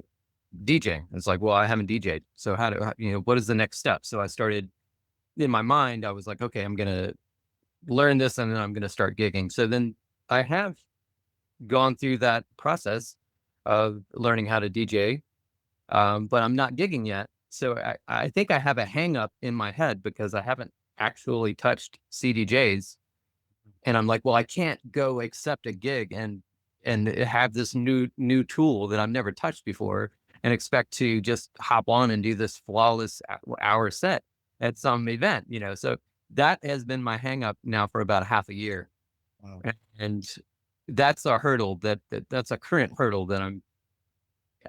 DJing. It's like, well, I haven't DJ'd. So what is the next step? So I started in my mind, I was like, okay, I'm going to learn this and then I'm going to start gigging. So then I have gone through that process of learning how to DJ, but I'm not gigging yet. So I think I have a hang up in my head because I haven't actually touched CDJs. And I'm like, well, I can't go accept a gig and have this new tool that I've never touched before and expect to just hop on and do this flawless hour set at some event, So that has been my hang up now for about half a year. Wow. And that's a hurdle that's a current hurdle that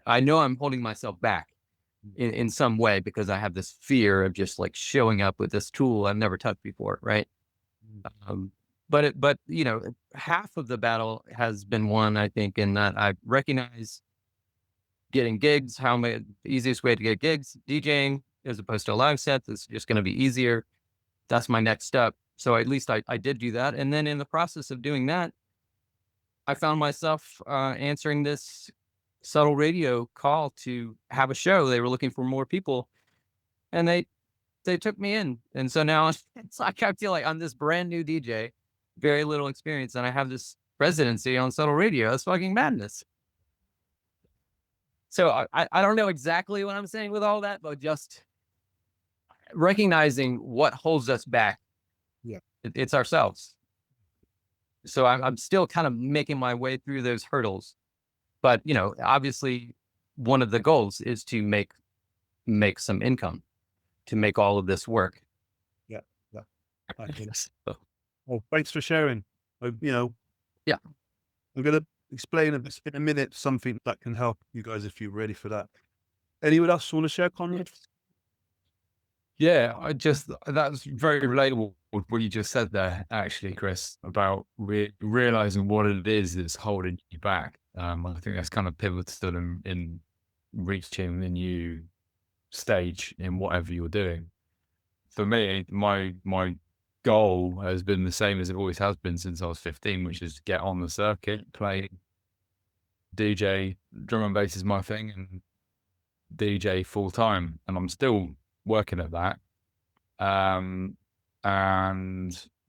I know I'm holding myself back in some way because I have this fear of just like showing up with this tool I've never touched before. Right. But half of the battle has been won, I think, in that I recognize getting gigs, the easiest way to get gigs, DJing, as opposed to a live set. That's just going to be easier. That's my next step. So at least I did do that. And then in the process of doing that, I found myself answering this subtle radio call to have a show. They were looking for more people, and they took me in. And so now it's like I feel like I'm this brand new DJ, very little experience, and I have this residency on subtle radio. That's fucking madness. So I don't know exactly what I'm saying with all that, but just recognizing what holds us back. Yeah, it's ourselves. So I'm still kind of making my way through those hurdles, but obviously one of the goals is to make some income, to make all of this work. Yeah. Well, thanks for sharing. Yeah. I'm gonna explain in a minute something that can help you guys if you're ready for that. Anyone else want to share, Conrad? Yeah, that's very relatable with what you just said there, actually, Chris, about realizing what it is that's holding you back. I think that's kind of pivotal in reaching the new stage in whatever you're doing. For me, my goal has been the same as it always has been since I was 15, which is to get on the circuit, play DJ. Drum and bass is my thing, and DJ full time, and I'm still working at that.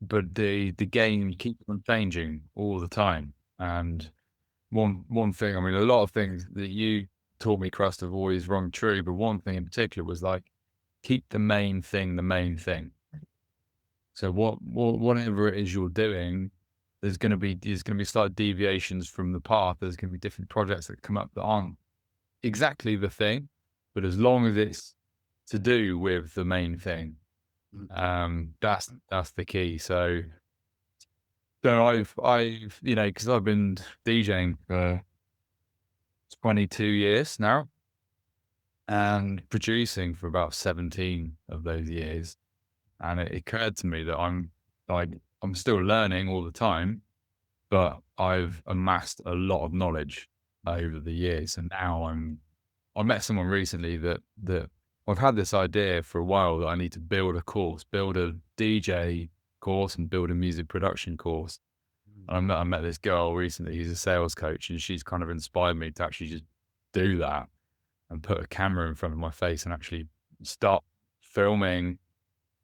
But the game keeps on changing all the time. And one thing, I mean, a lot of things that you taught me, Krust, have always rung true, but one thing in particular was like, keep the main thing the main thing. So whatever it is you're doing, there's going to be slight deviations from the path. There's going to be different projects that come up that aren't exactly the thing, but as long as it's to do with the main thing, that's the key. So I've because I've been DJing for 22 years now and producing for about 17 of those years, and it occurred to me that I'm still learning all the time, but I've amassed a lot of knowledge over the years, and now I met someone recently that I've had this idea for a while that I need to build a DJ course and build a music production course. And I met this girl recently who's a sales coach, and she's kind of inspired me to actually just do that and put a camera in front of my face and actually start filming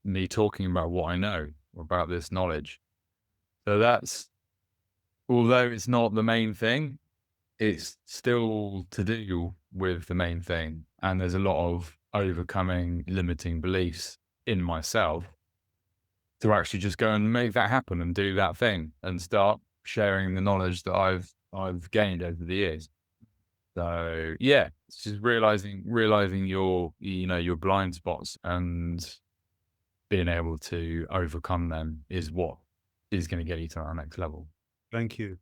me talking about what I know about this knowledge. So that's, although it's not the main thing, it's still to do with the main thing. And there's a lot of overcoming limiting beliefs in myself to actually just go and make that happen and do that thing and start sharing the knowledge that I've gained over the years. So yeah, it's just realizing your blind spots and being able to overcome them is what is going to get you to our next level. Thank you.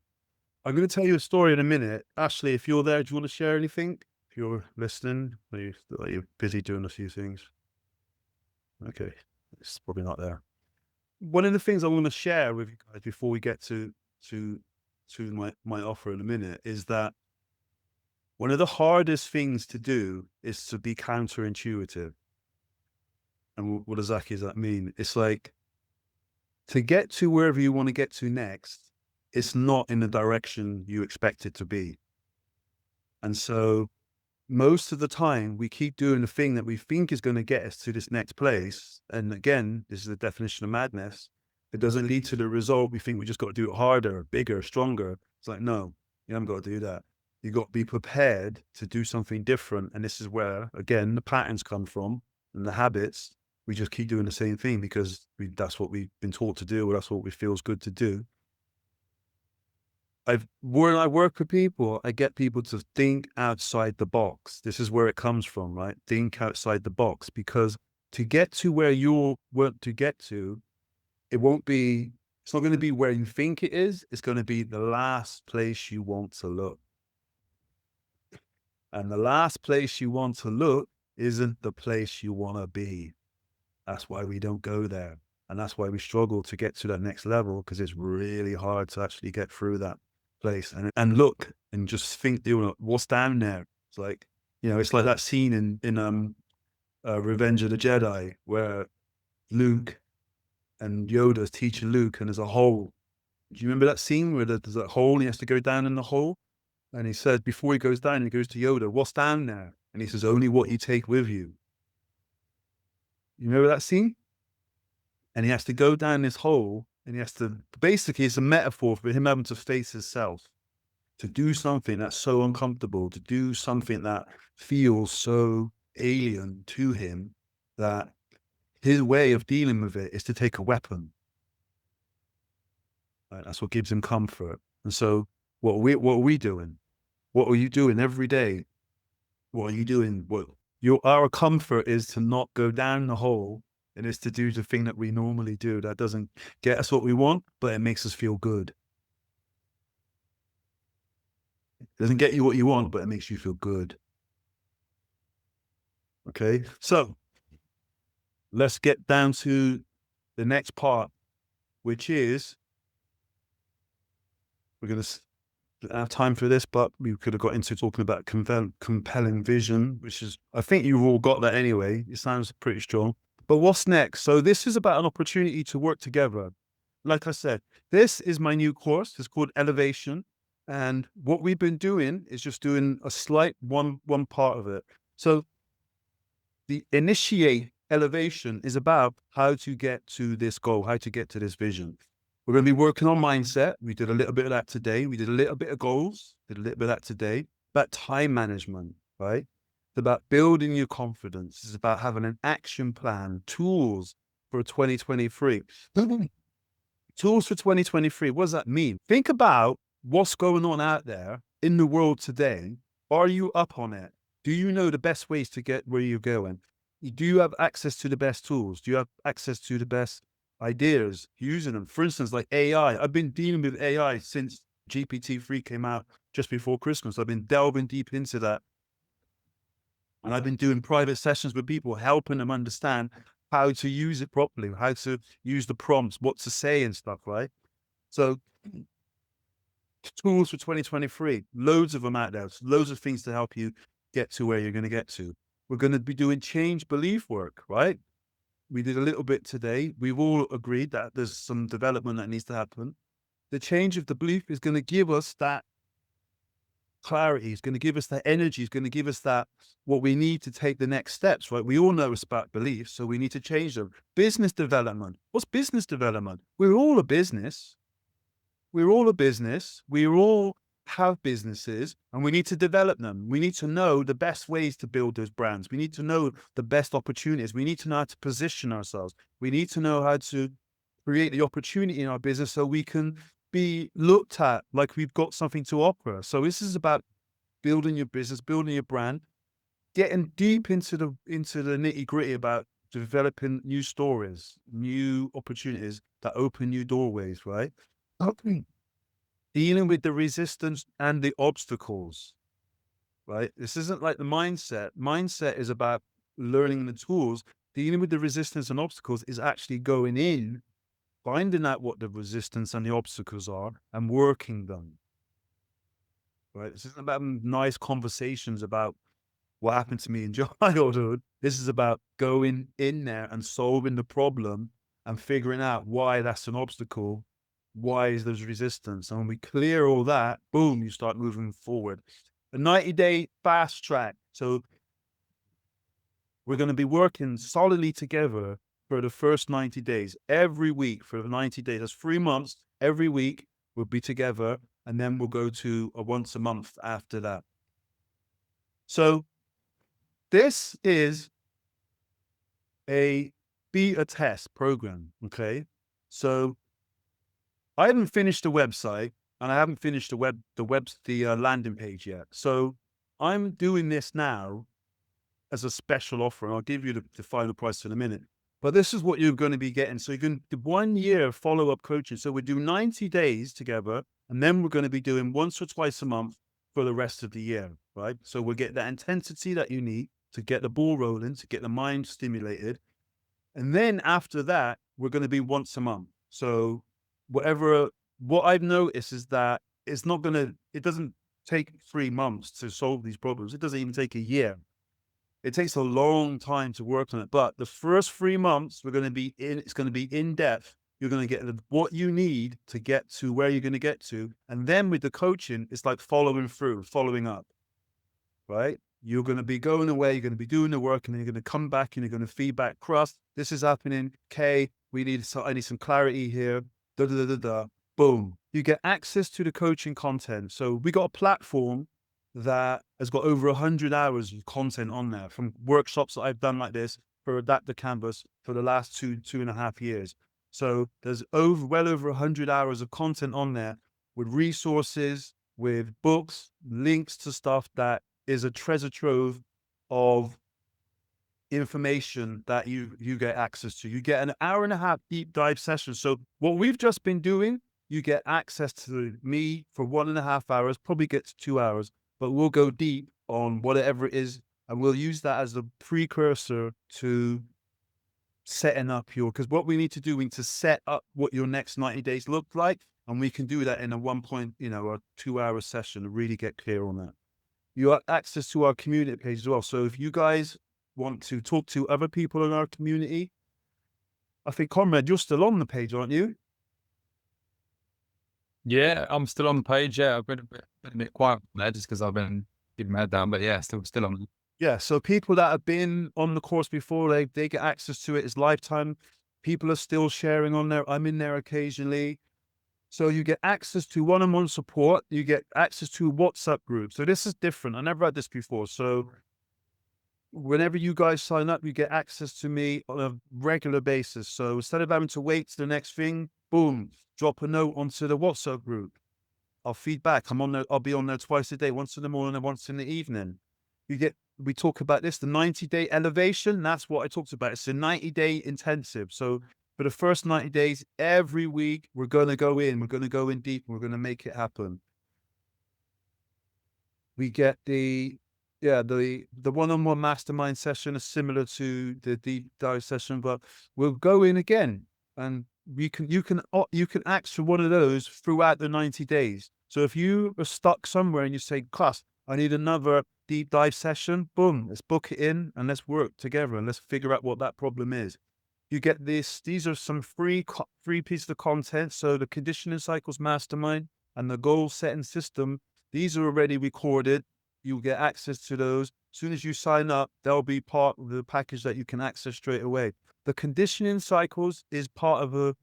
I'm going to tell you a story in a minute. Ashley, if you're there, do you want to share anything? If you're listening, or you're busy doing a few things. Okay, it's probably not there. One of the things I want to share with you guys before we get to my offer in a minute is that one of the hardest things to do is to be counterintuitive. And what exactly does that mean? It's like, to get to wherever you want to get to next, it's not in the direction you expect it to be. And so most of the time we keep doing the thing that we think is going to get us to this next place. And again, this is the definition of madness. It doesn't lead to the result. We think we just got to do it harder, bigger, stronger. It's like, no, you haven't got to do that. You got to be prepared to do something different. And this is where, again, the patterns come from and the habits. We just keep doing the same thing because that's what we've been taught to do, or that's what we feels good to do. When I work with people, I get people to think outside the box. This is where it comes from, right? Think outside the box, because to get to where you want to get to, it's not going to be where you think it is. It's going to be the last place you want to look. And the last place you want to look isn't the place you want to be. That's why we don't go there. And that's why we struggle to get to that next level, because it's really hard to actually get through that place and look and just think, what's down there? It's like, it's like that scene in Revenge of the Jedi where Luke and Yoda's teaching Luke, and there's a hole. Do you remember that scene where there's a hole and he has to go down in the hole? And he says, before he goes down, he goes to Yoda, what's down there? And he says, only what you take with you. You remember that scene? And he has to go down this hole, and he has to, basically it's a metaphor for him having to face himself, to do something that's so uncomfortable, to do something that feels so alien to him, that his way of dealing with it is to take a weapon. Right? That's what gives him comfort. And so what are we doing? What are you doing every day? What are you doing? Our comfort is to not go down the hole. It is to do the thing that we normally do that doesn't get us what we want, but it makes us feel good. It doesn't get you what you want, but it makes you feel good. Okay, so let's get down to the next part, which is, we're going to have time for this, but we could have got into talking about compelling vision, which is, I think you've all got that anyway. It sounds pretty strong. But what's next? So this is about an opportunity to work together. Like I said, this is my new course. It's called Elevation. And what we've been doing is just doing a slight one part of it. So the initiate elevation is about how to get to this goal, how to get to this vision. We're going to be working on mindset. We did a little bit of that today. We did a little bit of goals, did a little bit of that today. About time management, right? It's about building your confidence. It's about having an action plan, tools for 2023. Tools for 2023. What does that mean? Think about what's going on out there in the world today. Are you up on it? Do you know the best ways to get where you're going? Do you have access to the best tools? Do you have access to the best ideas, using them? For instance, like AI. I've been dealing with AI since GPT-3 came out just before Christmas. I've been delving deep into that. And I've been doing private sessions with people, helping them understand how to use it properly, how to use the prompts, what to say and stuff, right? So tools for 2023, loads of them out there, loads of things to help you get to where you're going to get to. We're going to be doing change belief work, right? We did a little bit today. We've all agreed that there's some development that needs to happen. The change of the belief is going to give us that clarity. It's going to give us that energy. It's going to give us that, what we need to take the next steps, right? We all know it's about beliefs, so we need to change them. Business development. What's business development? We're all a business. We're all a business. We all have businesses, and we need to develop them. We need to know the best ways to build those brands. We need to know the best opportunities. We need to know how to position ourselves. We need to know how to create the opportunity in our business so we can be looked at like we've got something to offer. So this is about building your business, building your brand, getting deep into the nitty gritty about developing new stories, new opportunities that open new doorways, right? Dealing with the resistance and the obstacles, right? This isn't like the mindset. Mindset is about learning the tools. Dealing with the resistance and obstacles is actually going in, finding out what the resistance and the obstacles are and working them, right? This isn't about nice conversations about what happened to me in childhood. This is about going in there and solving the problem and figuring out why that's an obstacle. Why is there resistance? And when we clear all that, boom, you start moving forward. A 90-day fast track. So we're going to be working solidly together for the first 90 days, every week for 90 days. That's 3 months. Every week we'll be together, and then we'll go to a once a month after that. So this is a beta test program, okay? So I haven't finished the website, and I haven't finished the landing page yet. So I'm doing this now as a special offer, and I'll give you the final price in a minute. But this is what you're going to be getting. So you can do 1 year follow-up coaching. So we do 90 days together, and then we're going to be doing once or twice a month for the rest of the year, right? So we'll get that intensity that you need to get the ball rolling, to get the mind stimulated. And then after that, we're going to be once a month. So what I've noticed is that it doesn't take 3 months to solve these problems. It doesn't even take a year. It takes a long time to work on it. But the first 3 months, it's going to be in depth. You're going to get what you need to get to where you're going to get to. And then with the coaching, it's like following through, following up, right? You're going to be going away, you're going to be doing the work, and then you're going to come back and you're going to feedback. Krust, this is happening. K, I need some clarity here. Da, da, da, da, da. Boom. You get access to the coaching content. So we got a platform that has got over 100 hours of content on there from workshops that I've done like this for Adapt the Canvas for the last 2.5 years. So there's well over 100 hours of content on there with resources, with books, links to stuff that is a treasure trove of information that you get access to. You get an 1.5 hour deep dive session. So what we've just been doing, you get access to me for 1.5 hours, probably get to 2 hours, but we'll go deep on whatever it is. And we'll use that as the precursor to setting up your, because what we need to do, we need to set up what your next 90 days look like. And we can do that in a 2-hour session to really get clear on that. You have access to our community page as well. So if you guys want to talk to other people in our community, I think, Conrad, you're still on the page, aren't you? Yeah, I'm still on the page. Yeah, I've been a bit quiet there just because I've been keeping my head down. But yeah, still on. Yeah, so people that have been on the course before, they get access to it. It's lifetime. People are still sharing on there. I'm in there occasionally. So you get access to one-on-one support. You get access to WhatsApp groups. So this is different. I never had this before. So whenever you guys sign up, you get access to me on a regular basis. So instead of having to wait to the next thing, boom, drop a note onto the WhatsApp group. I'll feed back. I'll be on there twice a day, once in the morning and once in the evening. We talk about this, the 90-day elevation. That's what I talked about. It's a 90-day intensive. So for the first 90 days, every week, we're going to go in deep, and we're going to make it happen. We get the one-on-one mastermind session is similar to the deep dive session, but we'll go in again, and you can ask for one of those throughout the 90 days. So if you are stuck somewhere and you say, Krust, I need another deep dive session, boom, let's book it in and let's work together and let's figure out what that problem is. You get this. These are some free pieces of content. So the conditioning cycles mastermind and the goal setting system, these are already recorded. You'll get access to those. As soon as you sign up, they'll be part of the package that you can access straight away. The conditioning cycles is part of the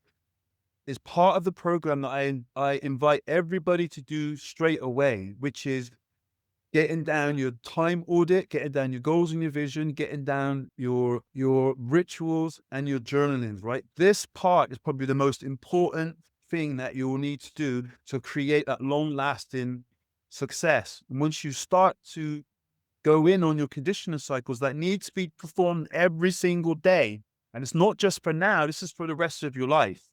program that I invite everybody to do straight away, which is getting down your time audit, getting down your goals and your vision, getting down your rituals and your journaling, right? This part is probably the most important thing that you will need to do to create that long-lasting success. Once you start to go in on your conditioning cycles that need to be performed every single day, and it's not just for now, this is for the rest of your life.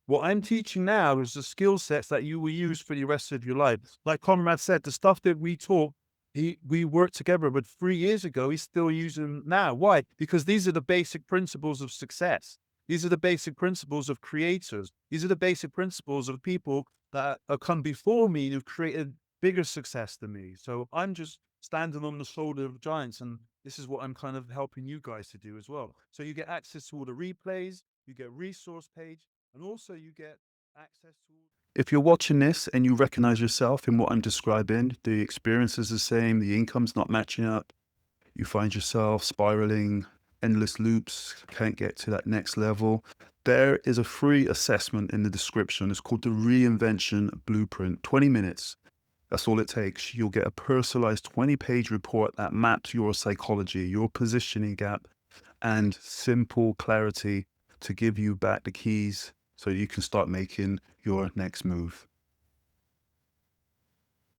What I'm teaching now is the skill sets that you will use for the rest of your life. Like Conrad said, the stuff that we taught, we worked together with 3 years ago, he's still using them now. Why? Because these are the basic principles of success. These are the basic principles of creators. These are the basic principles of people that have come before me who've created bigger success than me. So I'm just standing on the shoulder of giants, and this is what I'm kind of helping you guys to do as well. So you get access to all the replays, you get a resource page, and also you get access to... If you're watching this and you recognize yourself in what I'm describing, the experience is the same, the income's not matching up, you find yourself spiraling, endless loops, can't get to that next level, there is a free assessment in the description. It's called the Reinvention Blueprint, 20 minutes. That's all it takes. You'll get a personalized 20-page report that maps your psychology, your positioning gap, and simple clarity to give you back the keys so you can start making your next move.